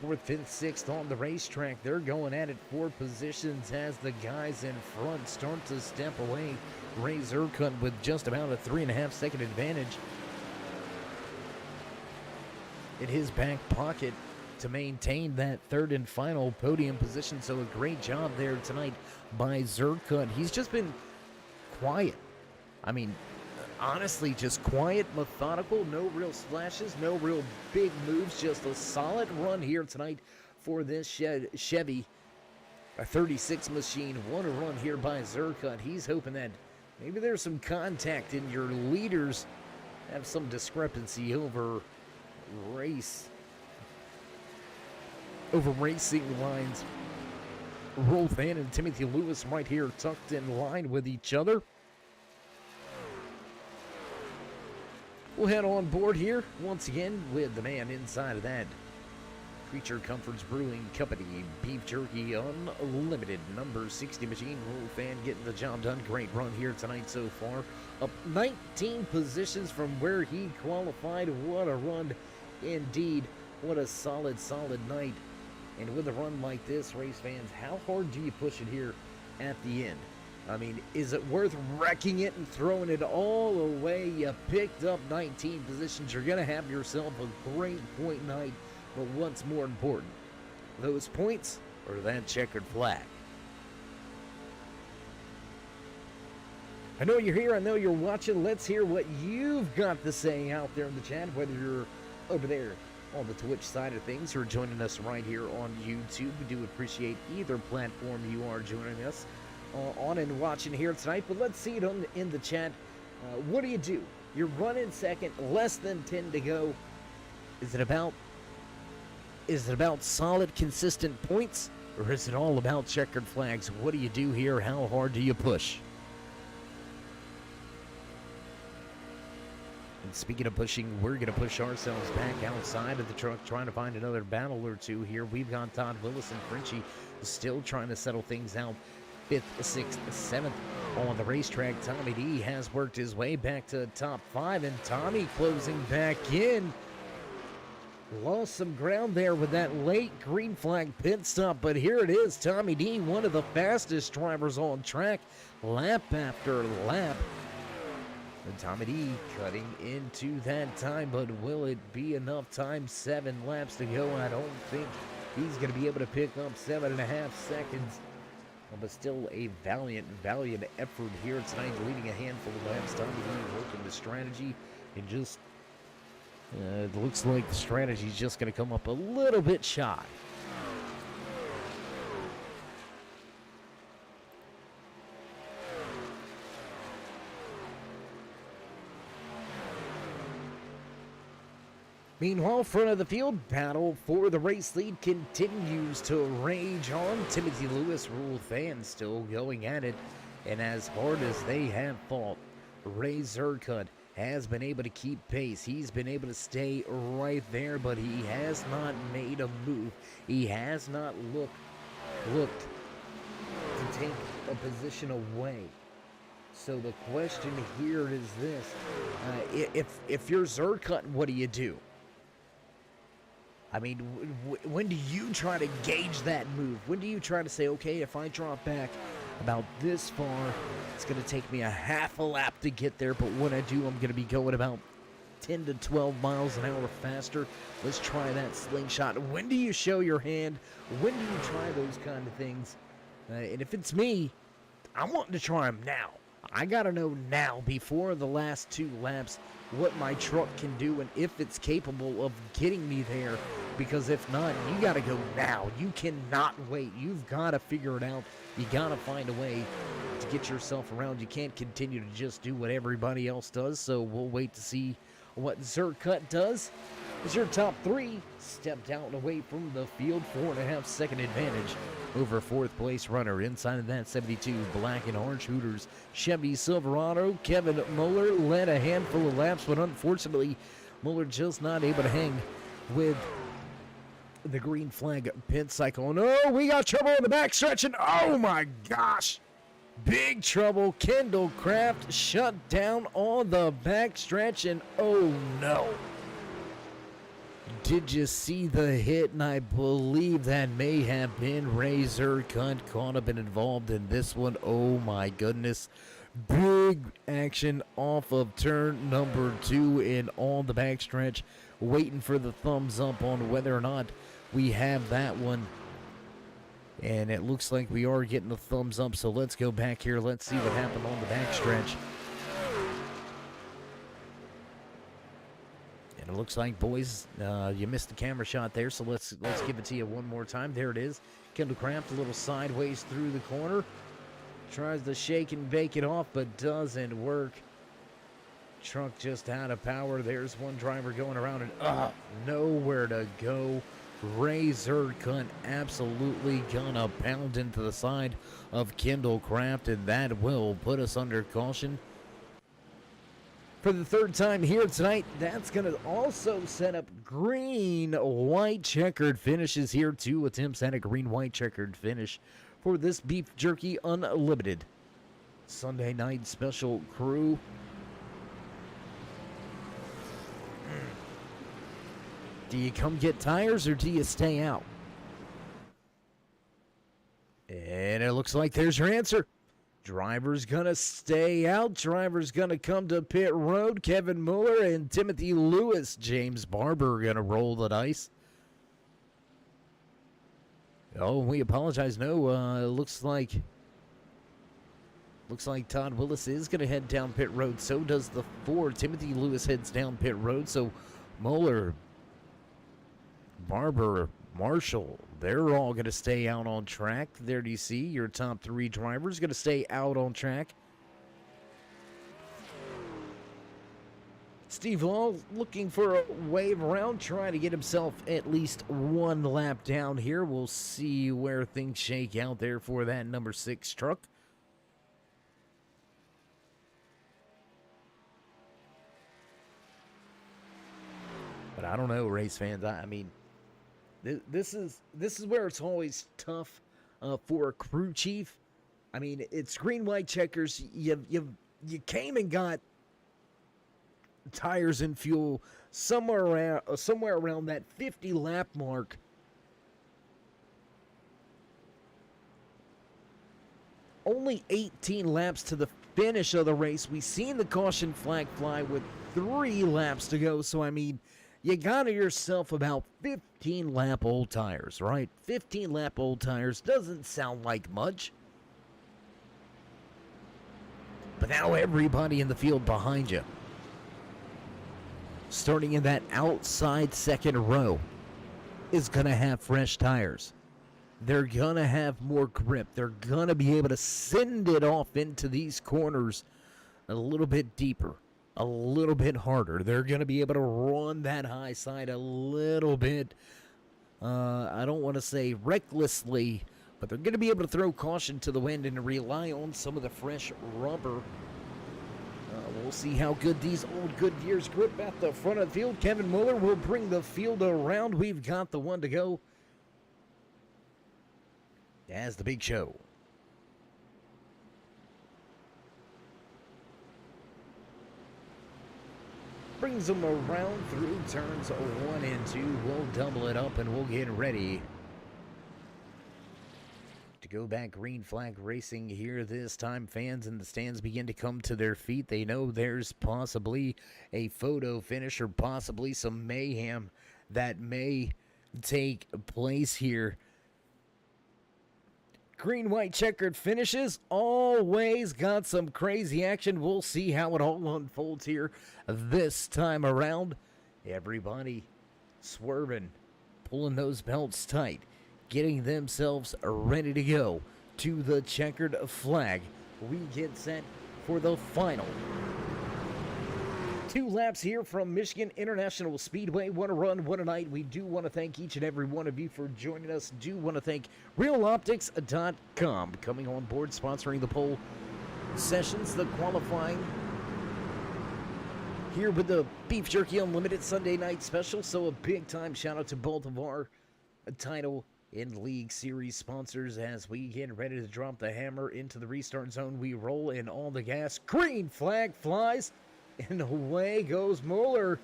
4th, 5th, 6th on the racetrack. They're going at it for positions as the guys in front start to step away. Ray Zerkut with just about a 3.5 second advantage in his back pocket to maintain that third and final podium position. So a great job there tonight by Zerkut. He's just been quiet. I mean, honestly, just quiet, methodical, no real splashes, no real big moves, just a solid run here tonight for this Chevy, a 36 machine. What a run here by Zerkut. He's hoping that maybe there's some contact in your leaders, have some discrepancy over racing lines. Rolf Van and Timothy Lewis right here tucked in line with each other. We'll head on board here once again with the man inside of that Creature Comforts Brewing Company Beef Jerky Unlimited number 60 machine. Rule Fan getting the job done. Great run here tonight so far. Up 19 positions from where he qualified. What a run indeed. What a solid night. And with a run like this, race fans, how hard do you push it here at the end? I mean, is it worth wrecking it and throwing it all away? You picked up 19 positions. You're going to have yourself a great point night. But what's more important, those points or that checkered flag? I know you're here. I know you're watching. Let's hear what you've got to say out there in the chat, whether you're over there on the Twitch side of things or joining us right here on YouTube. We do appreciate either platform you are joining us on and watching here tonight. But let's see it in the chat. What do? You're running second, less than 10 to go. Is it about solid, consistent points, or is it all about checkered flags? What do you do here? How hard do you push? And speaking of pushing, we're going to push ourselves back outside of the truck, trying to find another battle or two here. We've got Todd Willis and Frenchie still trying to settle things out. 5th, 6th, 7th on the racetrack. Tommy D has worked his way back to the top 5, and Tommy closing back in. Lost some ground there with that late green flag pit stop, but here it is. Tommy D, one of the fastest drivers on track, lap after lap. And Tommy D cutting into that time, but will it be enough time? 7 laps to go. I don't think he's going to be able to pick up 7.5 seconds. But still a valiant effort here tonight, leading a handful of laps. Tommy D working the strategy, and just it looks like the strategy's just going to come up a little bit shy. Meanwhile, front of the field, battle for the race lead continues to rage on. Timothy Lewis rule fans still going at it, and as hard as they have fought, Ray Zerkut has been able to keep pace. He's been able to stay right there, but he has not made a move. He has not looked to take a position away. So the question here is this: if you're Zerkut, what do you do? I mean, when do you try to gauge that move? When do you try to say, okay, if I drop back about this far, it's going to take me a half a lap to get there, but when I do, I'm going to be going about 10 to 12 miles an hour faster. Let's try that slingshot. When do you show your hand? When do you try those kind of things? And if it's me, I'm wanting to try them now. I got to know now, before the last 2 laps, what my truck can do and if it's capable of getting me there. Because if not, you got to go now. You cannot wait. You've got to figure it out. You got to find a way to get yourself around. You can't continue to just do what everybody else does. So we'll wait to see what Zerkut does. As your top 3 stepped out and away from the field, 4.5 second advantage over 4th place runner. Inside of that 72 black and orange Hooters Chevy Silverado. Kevin Muller led a handful of laps, but unfortunately Muller just not able to hang with the green flag pit cycle. No, we got trouble in the backstretch, and oh my gosh, big trouble. Kendall Kraft shut down on the backstretch, and oh no. Did you see the hit? And I believe that may have been Ray Zerkut caught up and involved in this one. Oh my goodness. Big action off of turn number 2 and on the backstretch. Waiting for the thumbs up on whether or not we have that one. And it looks like we are getting the thumbs up. So let's go back here. Let's see what happened on the backstretch. It looks like, boys, you missed the camera shot there, so let's give it to you one more time. There it is. Kendall Kraft a little sideways through the corner. Tries to shake and bake it off, but doesn't work. Truck just out of power. There's one driver going around and nowhere to go. Ray Zerkut absolutely gonna pound into the side of Kendall Kraft, and that will put us under caution. For the 3rd time here tonight, that's going to also set up green-white checkered finishes here. 2 attempts at a green-white checkered finish for this Beef Jerky Unlimited Sunday night special crew. Do you come get tires or do you stay out? And it looks like there's your answer. Driver's gonna stay out. Driver's gonna come to pit road. Kevin Muller and Timothy Lewis. James Barber are gonna roll the dice. Oh, we apologize. No, looks like Todd Willis is gonna head down pit road. So does the 4. Timothy Lewis heads down pit road. So Muller, Barber, Marshall, they're all going to stay out on track. There do you see your top 3 drivers going to stay out on track. Steve Law looking for a wave around, trying to get himself at least 1 lap down here. We'll see where things shake out there for that number 6 truck. But I don't know, race fans. I mean, this is where it's always tough for a crew chief. I mean, it's green-white checkers. You came and got tires and fuel somewhere around that 50 lap mark. Only 18 laps to the finish of the race. We seen the caution flag fly with 3 laps to go. So I mean, you got yourself about 15 lap old tires, right? 15 lap old tires doesn't sound like much. But now everybody in the field behind you, starting in that outside second row, is going to have fresh tires. They're going to have more grip. They're going to be able to send it off into these corners a little bit deeper, a little bit harder. They're going to be able to run that high side a little bit, I don't want to say recklessly, but they're going to be able to throw caution to the wind and rely on some of the fresh rubber. We'll see how good these old Goodyears grip at the front of the field. Kevin Muller will bring the field around. We've got the one to go as the big show. Brings them around through turns 1 and 2. We'll double it up and we'll get ready to go back. Green flag racing here this time. Fans in the stands begin to come to their feet. They know there's possibly a photo finish or possibly some mayhem that may take place here. Green, white, checkered finishes always got some crazy action. We'll see how it all unfolds here this time around. Everybody swerving, pulling those belts tight, getting themselves ready to go to the checkered flag. We get set for the final 2 laps here from Michigan International Speedway. What a run, what a night. We do want to thank each and every one of you for joining us. Do want to thank RealOptics.com coming on board, sponsoring the pole sessions, the qualifying here with the Beef Jerky Unlimited Sunday night special. So a big time shout out to both of our title in league series sponsors as we get ready to drop the hammer into the restart zone. We roll in all the gas. Green flag flies. And away goes Muller.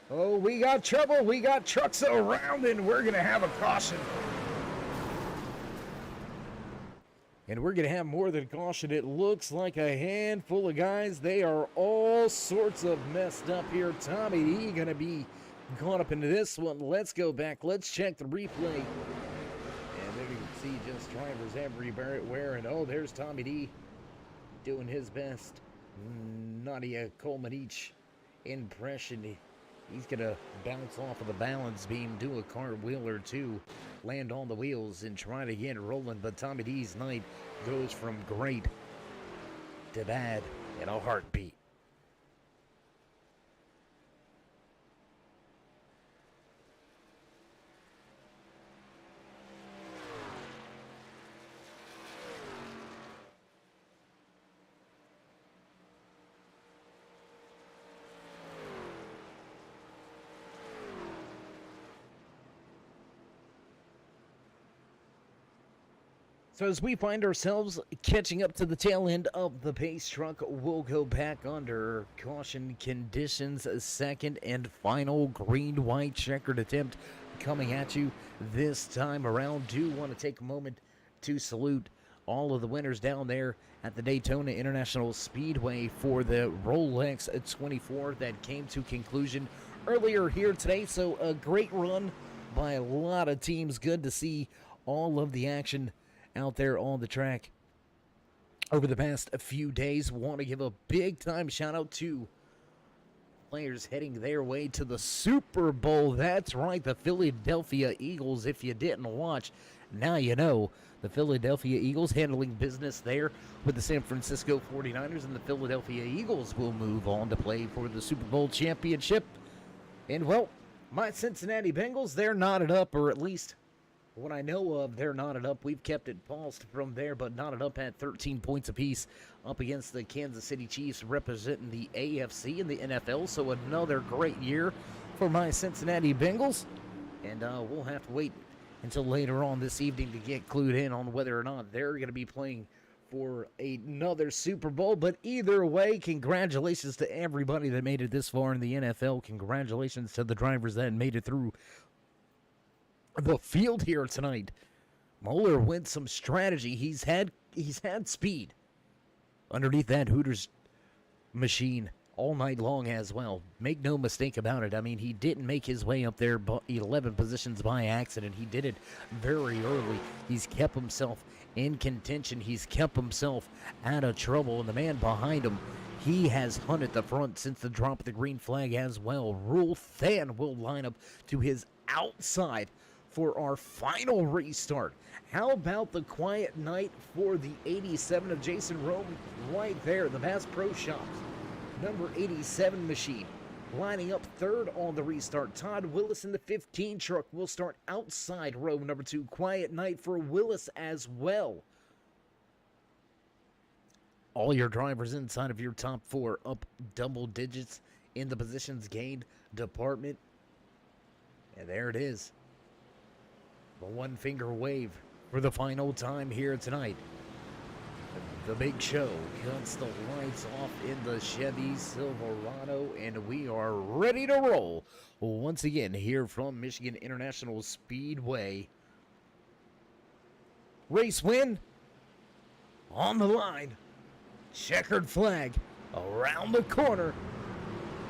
Oh, we got trouble. We got trucks around, and we're going to have a caution. And we're going to have more than caution. It looks like a handful of guys. They are all sorts of messed up here. Tommy D going to be caught up into this one. Let's go back. Let's check the replay. And there you can see just drivers everywhere. And oh, there's Tommy D doing his best. Nadia Coleman each impression. He's gonna bounce off of the balance beam, do a cartwheel or two, land on the wheels and try to get rolling. But Tommy D's night goes from great to bad in a heartbeat. So as we find ourselves catching up to the tail end of the pace truck, we'll go back under caution conditions. A second and final green-white checkered attempt coming at you this time around. Do want to take a moment to salute all of the winners down there at the Daytona International Speedway for the Rolex 24 that came to conclusion earlier here today. So a great run by a lot of teams. Good to see all of the action out there on the track over the past few days. Want to give a big time shout out to players heading their way to the Super Bowl. That's right, the Philadelphia Eagles. If you didn't watch, now you know. The Philadelphia Eagles handling business there with the San Francisco 49ers, and the Philadelphia Eagles will move on to play for the Super Bowl championship. And well, my Cincinnati Bengals, they're knotted up, or at least what I know of, they're knotted up. We've kept it paused from there, but knotted up at 13 points apiece up against the Kansas City Chiefs representing the AFC in the NFL. So another great year for my Cincinnati Bengals. And we'll have to wait until later on this evening to get clued in on whether or not they're going to be playing for another Super Bowl. But either way, congratulations to everybody that made it this far in the NFL. Congratulations to the drivers that made it through the field here tonight. Muller went some strategy. He's had speed underneath that Hooters machine all night long as well. Make no mistake about it. I mean, he didn't make his way up there 11 positions by accident. He did it very early. He's kept himself in contention. He's kept himself out of trouble. And the man behind him, he has hunted the front since the drop of the green flag as well. Rule Than will line up to his outside for our final restart. How about the quiet night for the 87 of Jason Rome right there, the Bass Pro Shops. number 87 machine. Lining up third on the restart, Todd Willis in the 15 truck will start outside row number 2. Quiet night for Willis as well. All your drivers inside of your top 4 up double digits in the positions gained department. And there it is. The one finger wave for the final time here tonight. The big show cuts the lights off in the Chevy Silverado, and we are ready to roll once again here from Michigan International Speedway. Race win on the line. Checkered flag around the corner.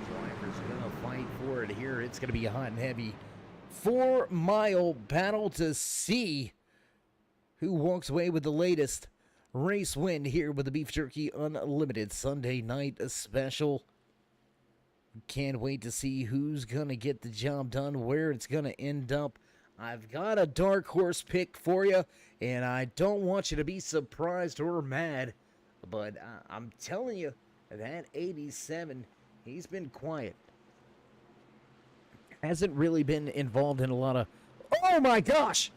Drivers are going to fight for it here. It's going to be hot and heavy. 4-mile battle to see who walks away with the latest race win here with the Beef Jerky Unlimited Sunday night special. Can't wait to see who's going to get the job done, where it's going to end up. I've got a dark horse pick for you, and I don't want you to be surprised or mad, but I'm telling you, that 87, he's been quiet. Hasn't really been involved in a lot of... Oh my gosh!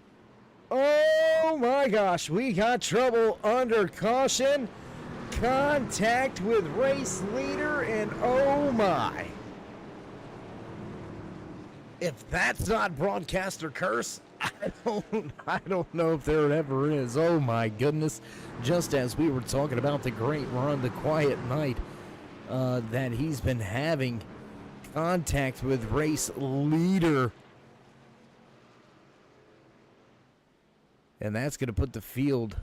Oh my gosh, we got trouble under caution. Contact with race leader, and oh my. If that's not broadcaster curse, I don't know if there ever is. Oh my goodness. Just as we were talking about the great run, the quiet night that he's been having, contact with race leader. And that's going to put the field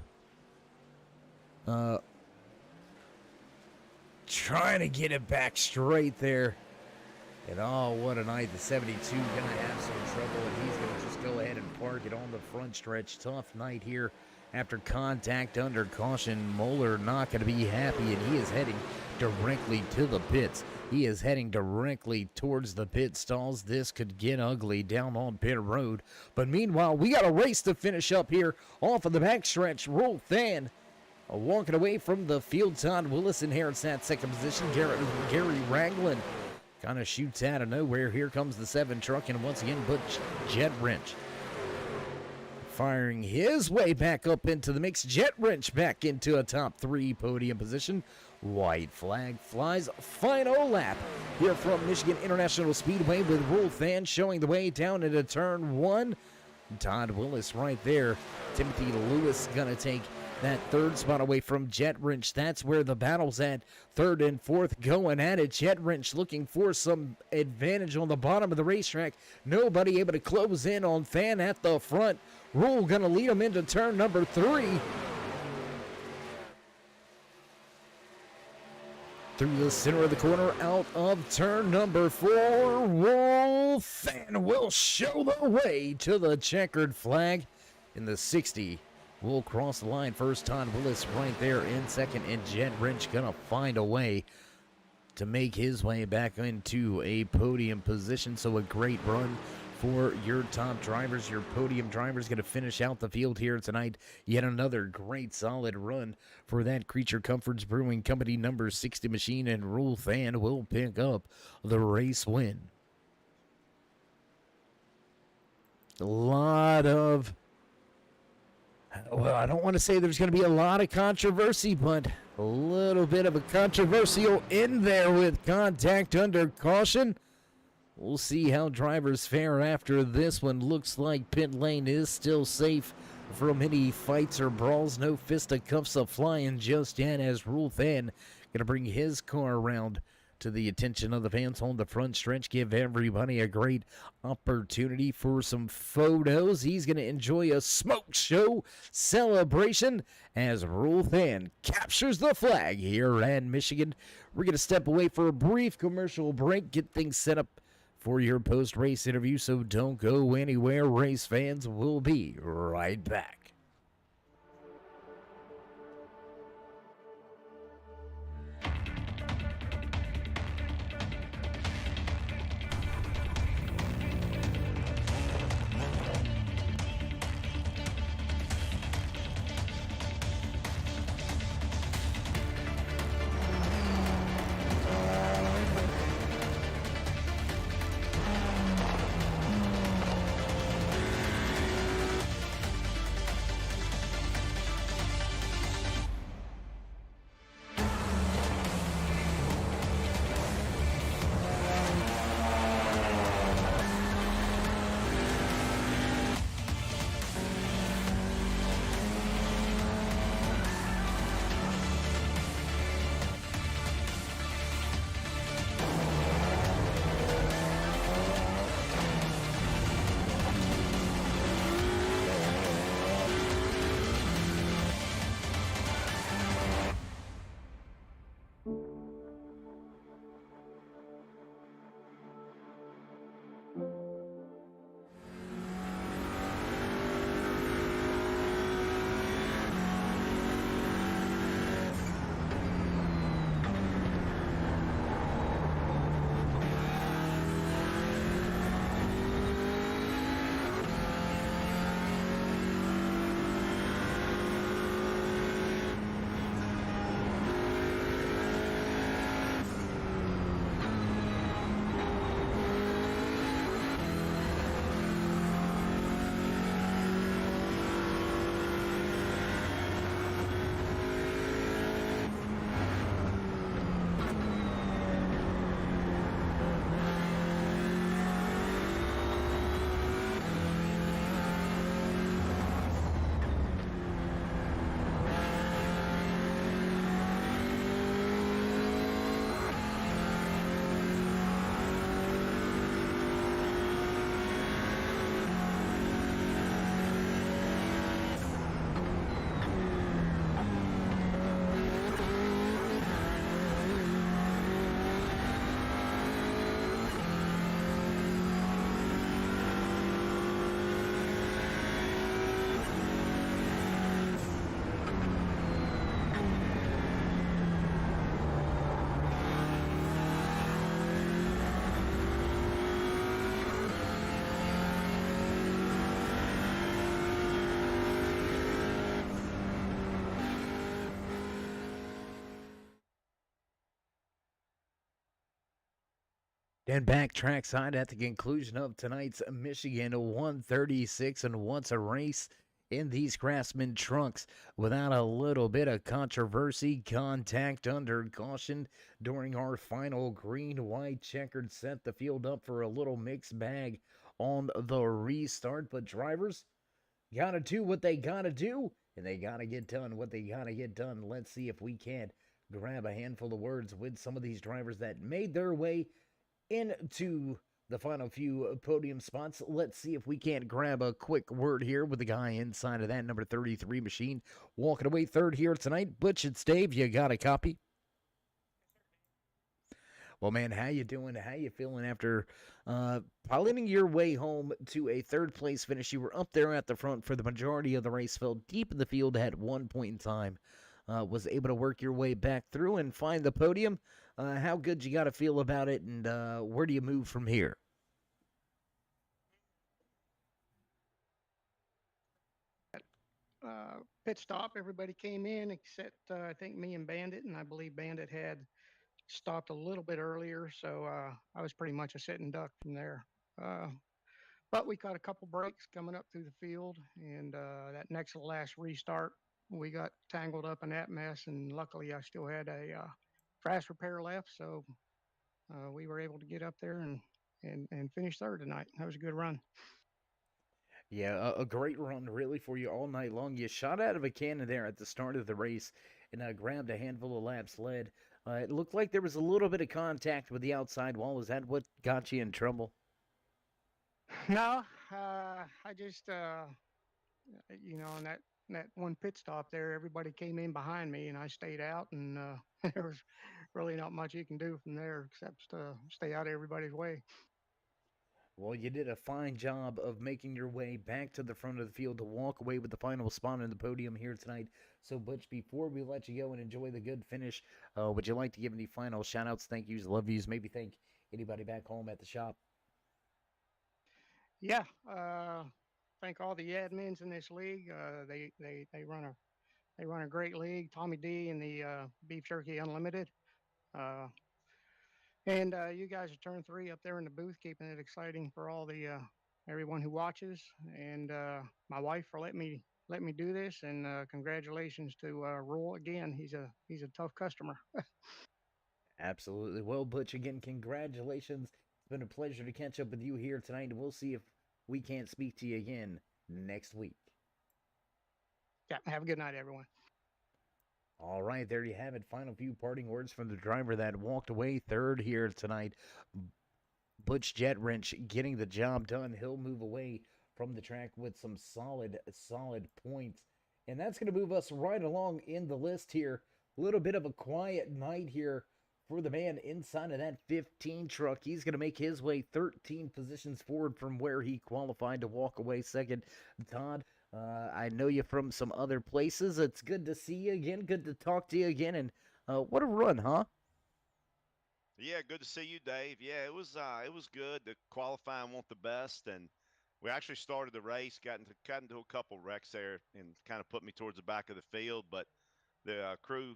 trying to get it back straight there. And oh, what a night. The 72 going to have some trouble, and he's going to just go ahead and park it on the front stretch. Tough night here after contact under caution. Moeller not going to be happy, and he is heading directly to the pits. He is heading directly towards the pit stalls. This could get ugly down on pit road. But meanwhile, we got a race to finish up here off of the backstretch. Rolf Than walking away from the field. Todd Willis inherits that second position. Gary Ragland kind of shoots out of nowhere. Here comes the 7 truck, and once again, Butch Jet Wrench firing his way back up into the mix. Jet Wrench back into a top 3 podium position. White flag flies. Final lap here from Michigan International Speedway with Rolf Than showing the way down into turn 1. Todd Willis right there. Timothy Lewis gonna take that 3rd spot away from Jet Wrench. That's where the battle's at. 3rd and 4th going at it. Jet Wrench looking for some advantage on the bottom of the racetrack. Nobody able to close in on Than at the front. Rule gonna lead him into turn number 3. Through the center of the corner, out of turn number 4, Rolf Than will show the way to the checkered flag. In the 60, will cross the line first. Todd Willis right there in second, and Jet Wrench gonna find a way to make his way back into a podium position. So a great run for your top drivers. Your podium drivers going to finish out the field here tonight. Yet another great solid run for that Creature Comforts Brewing Company number 60 machine, and Rolf Than will pick up the race win. A lot of, well, I don't want to say there's going to be a lot of controversy, but a little bit of a controversial in there with contact under caution. We'll see how drivers fare after this one. Looks like pit lane is still safe from any fights or brawls. No fisticuffs a flying just yet, as Rolf Than going to bring his car around to the attention of the fans on the front stretch. Give everybody a great opportunity for some photos. He's going to enjoy a smoke show celebration as Rolf Than captures the flag here at Michigan. We're going to step away for a brief commercial break, get things set up for your post-race interview, so don't go anywhere, race fans. We'll be right back. And back trackside at the conclusion of tonight's Michigan 136 and once a race in these Craftsman trunks without a little bit of controversy, contact under caution during our final green-white checkered set the field up for a little mixed bag on the restart. But drivers gotta do what they gotta do, and they gotta get done what they gotta get done. Let's see if we can't grab a handful of words with some of these drivers that made their way into the final few podium spots. Let's see if we can't grab a quick word here with the guy inside of that number 33 machine. Walking away third here tonight, Butch, it's Dave. You got a copy? Well, man, how you doing? How you feeling after piloting your way home to a third place finish? You were up there at the front for the majority of the race, fell deep in the field at one point in time. Was able to work your way back through and find the podium. How good you got to feel about it, and where do you move from here? Pit stop, everybody came in except I think me and Bandit, and I believe Bandit had stopped a little bit earlier, so I was pretty much a sitting duck from there. But we caught a couple breaks coming up through the field, and that next to last restart, we got tangled up in that mess, and luckily I still had a fast repair left, so we were able to get up there and finish third tonight. That was a good run. Yeah, a great run really for you all night long. You shot out of a cannon there at the start of the race and grabbed a handful of laps led. It looked like there was a little bit of contact with the outside wall. Is that what got you in trouble? No, I just in that one pit stop there, everybody came in behind me, and I stayed out, and there was really not much you can do from there except stay out of everybody's way. Well, you did a fine job of making your way back to the front of the field to walk away with the final spot on the podium here tonight. So, Butch, before we let you go and enjoy the good finish, would you like to give any final shout-outs, thank yous, love yous, maybe thank anybody back home at the shop? Yeah, thank all the admins in this league. They run a great league. Tommy D and the Beef Jerky Unlimited. Uh, And you guys are turn three up there in the booth, keeping it exciting for all the everyone who watches, and my wife for letting me do this. And congratulations to Roel again. He's a tough customer. Absolutely. Well, Butch, again, congratulations. It's been a pleasure to catch up with you here tonight, and we'll see if we can't speak to you again next week. Yeah, have a good night, everyone. All right, there you have it. Final few parting words from the driver that walked away third here tonight. Butch Jet Wrench getting the job done. He'll move away from the track with some solid points. And that's going to move us right along in the list here. A little bit of a quiet night here for the man inside of that 15 truck. He's going to make his way 13 positions forward from where he qualified to walk away second. Todd, I know you from some other places. It's good to see you again. Good to talk to you again. And what a run, huh? Yeah, good to see you, Dave. Yeah, it was good. The qualifying want the best, and we actually started the race, got into a couple wrecks there, and kind of put me towards the back of the field. But the crew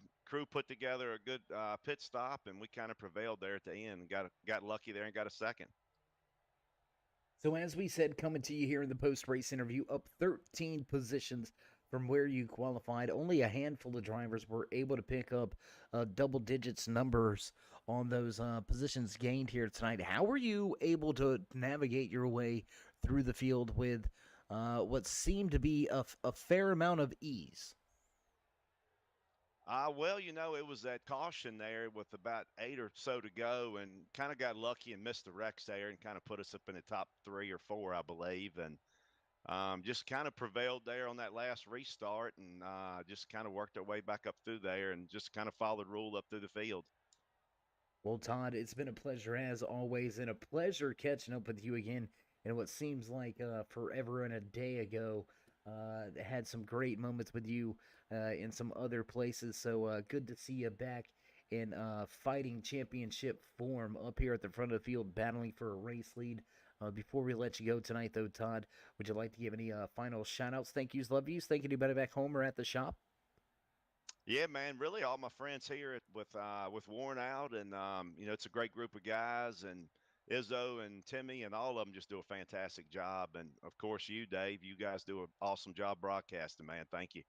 put together a good pit stop, and we kind of prevailed there at the end. And got lucky there and got a second. So, as we said, coming to you here in the post race interview, up 13 positions from where you qualified. Only a handful of drivers were able to pick up double digits numbers on those positions gained here tonight. How were you able to navigate your way through the field with what seemed to be a fair amount of ease? Well, it was that caution there with about 8 or so to go, and kind of got lucky and missed the wrecks there, and kind of put us up in the top 3 or 4, I believe, and just kind of prevailed there on that last restart, and just kind of worked our way back up through there, and just kind of followed rule up through the field. Well, Todd, it's been a pleasure as always, and a pleasure catching up with you again in what seems like forever and a day ago. Had some great moments with you in some other places, so good to see you back in fighting championship form up here at the front of the field, battling for a race lead. Before we let you go tonight, though, Todd, would you like to give any final shout-outs, thank yous, love yous, thank anybody back home or at the shop? Yeah, man, really all my friends here with Worn Out, and it's a great group of guys, and Izzo and Timmy and all of them just do a fantastic job. And of course, you, Dave, you guys do an awesome job broadcasting, man. Thank you.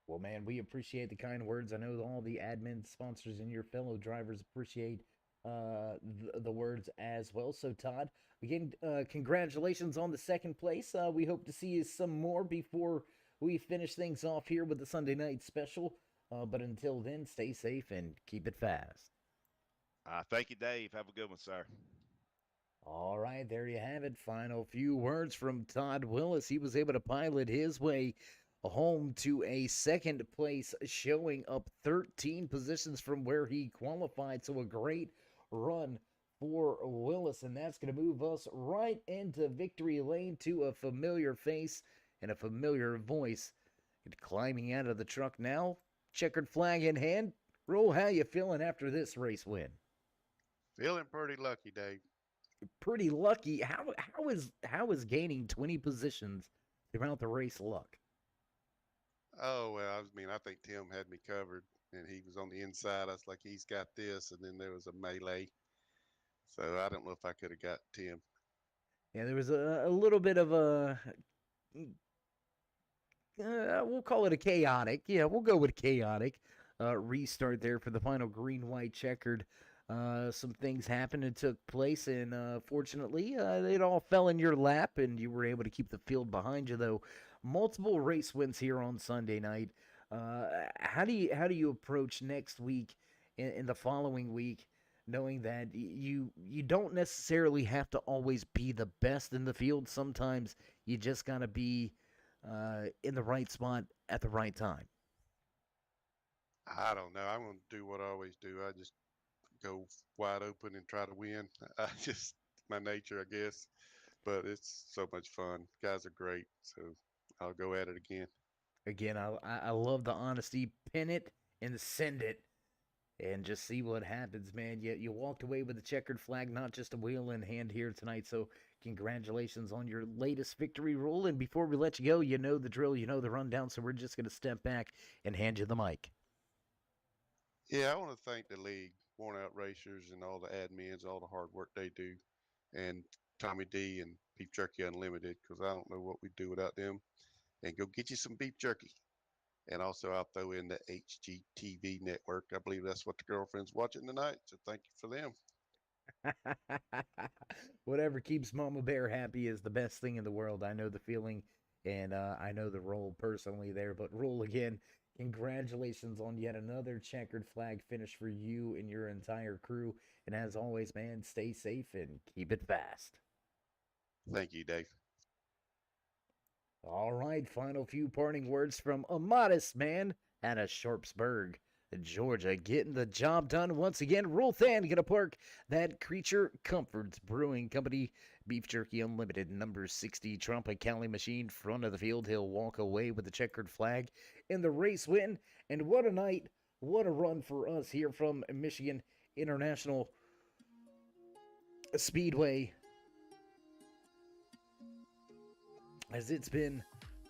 Well, man, we appreciate the kind words. I know all the admin sponsors and your fellow drivers appreciate the words as well. So, Todd, again, congratulations on the second place. We hope to see you some more before we finish things off here with the Sunday night special. But until then, stay safe and keep it fast. Thank you, Dave. Have a good one, sir. All right, there you have it. Final few words from Todd Willis. He was able to pilot his way home to a second place, showing up 13 positions from where he qualified. So a great run for Willis, and that's going to move us right into victory lane to a familiar face and a familiar voice. Climbing out of the truck now, checkered flag in hand. Roll, how you feeling after this race win? Feeling pretty lucky, Dave. Pretty lucky. How is gaining 20 positions throughout the race luck? Oh, well, I think Tim had me covered, and he was on the inside. I was like, he's got this, and then there was a melee. So I don't know if I could have got Tim. Yeah, there was a little bit of a, we'll call it a chaotic. Yeah, we'll go with chaotic restart there for the final green-white checkered. Some things happened and took place, and fortunately, it all fell in your lap, and you were able to keep the field behind you. Though multiple race wins here on Sunday night. How do you approach next week in the following week, knowing that you don't necessarily have to always be the best in the field? Sometimes you just gotta be in the right spot at the right time. I don't know. I'm going to do what I always do. I just go wide open and try to win. My nature, I guess. But it's so much fun. Guys are great. So I'll go at it again. Again, I love the honesty. Pin it and send it, and just see what happens, man. You walked away with the checkered flag, not just a wheel in hand here tonight. So congratulations on your latest victory rule. And before we let you go, you know the drill, you know the rundown. So we're just going to step back and hand you the mic. Yeah, I want to thank the league, Worn Out Racers, and all the admins, all the hard work they do, and Tommy D and Beef Jerky Unlimited, because I don't know what we'd do without them. And go get you some beef jerky. And also, I'll throw in the HGTV network. I believe that's what the girlfriend's watching tonight. So thank you for them. Whatever keeps Mama Bear happy is the best thing in the world. I know the feeling, and I know the role personally there. But Rule, again, congratulations on yet another checkered flag finish for you and your entire crew. And as always, man, stay safe and keep it fast. Thank you, Dave. All right, final few parting words from a modest man out of Sharpsburg, Georgia, getting the job done once again. Rule Than gonna park that Creature Comforts Brewing Company Beef Jerky Unlimited number 60 Trumpa Cali machine front of the field. He'll walk away with the checkered flag in the race win. And what a night, what a run for us here from Michigan International Speedway. As it's been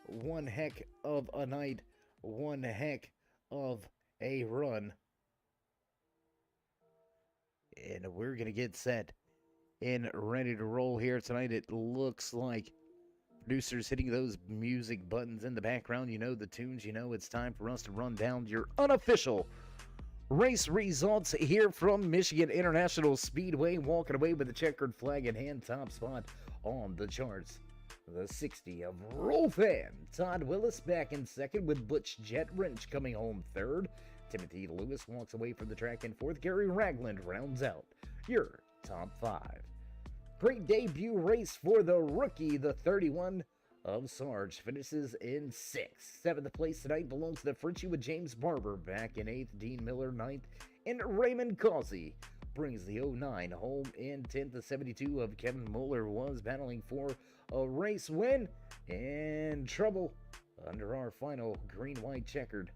one heck of a night, one heck of a run. And we're going to get set and ready to roll here tonight. It looks like producers hitting those music buttons in the background. You know the tunes. You know it's time for us to run down your unofficial race results here from Michigan International Speedway. Walking away with the checkered flag in hand, top spot on the charts. The 60 of Rule Than. Todd Willis back in second, with Butch Jet Wrench coming home third. Timothy Lewis walks away from the track in fourth. Gary Ragland rounds out your top five. Great debut race for the rookie, the 31 of Sarge, finishes in sixth. Seventh place tonight belongs to Frenchie with James Barber back in eighth. Dean Miller ninth, and Raymond Causey brings the 09 home in 10th. The 72 of Kevin Mueller was battling for a race win, and trouble under our final green-white checkered.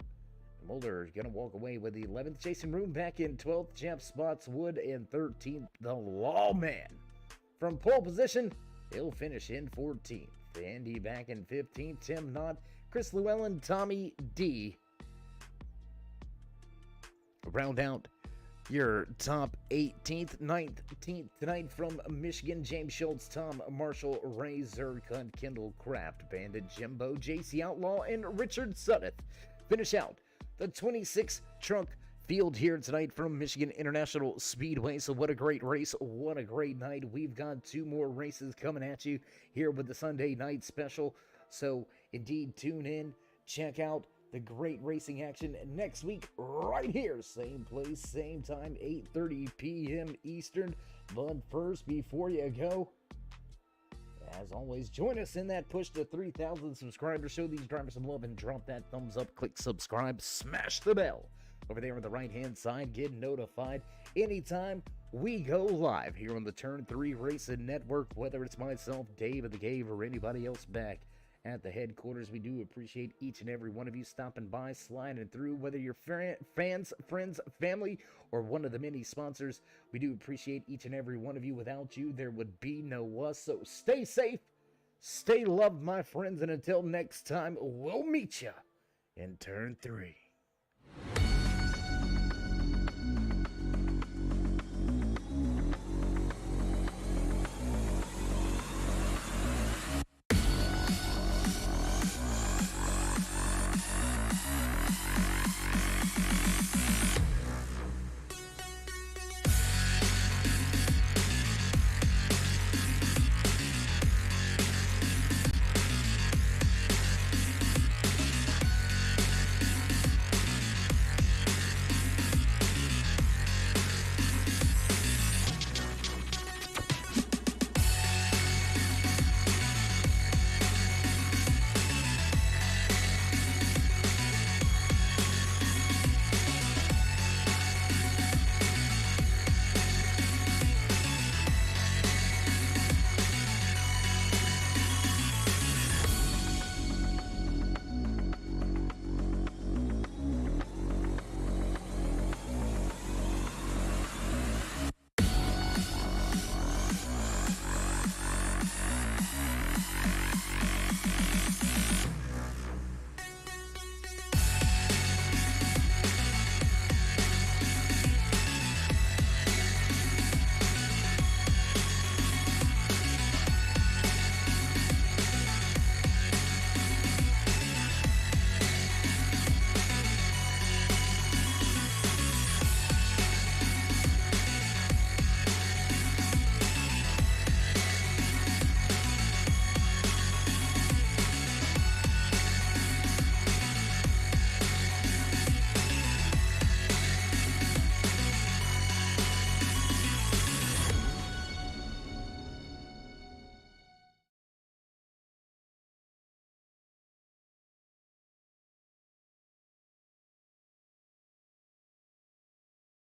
Mueller is going to walk away with the 11th. Jason Room back in 12th. Jeff Spotswood in 13th. The Lawman from pole position, he'll finish in 14th. Andy back in 15th. Tim Knott, Chris Llewellyn, Tommy D round out Your top 18th, 19th tonight from Michigan, James Schultz, Tom Marshall, Ray Zerkund, Kendall Kraft, Bandit Jimbo, JC Outlaw, and Richard Suddeth. Finish out the 26 trunk field here tonight from Michigan International Speedway. So what a great race, what a great night. We've got 2 more races coming at you here with the Sunday night special. So indeed, tune in, check out the great racing action next week right here, same place, same time, 8:30 p.m. Eastern. But first, before you go, as always, join us in that push to 3,000 subscribers. Show these drivers some love and drop that thumbs up, click subscribe, smash the bell over there on the right hand side. Get notified anytime we go live here on the Turn 3 Racing Network, whether it's myself, Dave of the Cave, or anybody else back at the headquarters. We do appreciate each and every one of you stopping by, sliding through, whether you're fans, friends, family, or one of the many sponsors. We do appreciate each and every one of you. Without you, there would be no us. So stay safe, stay loved, my friends, and until next time, we'll meet you in Turn 3.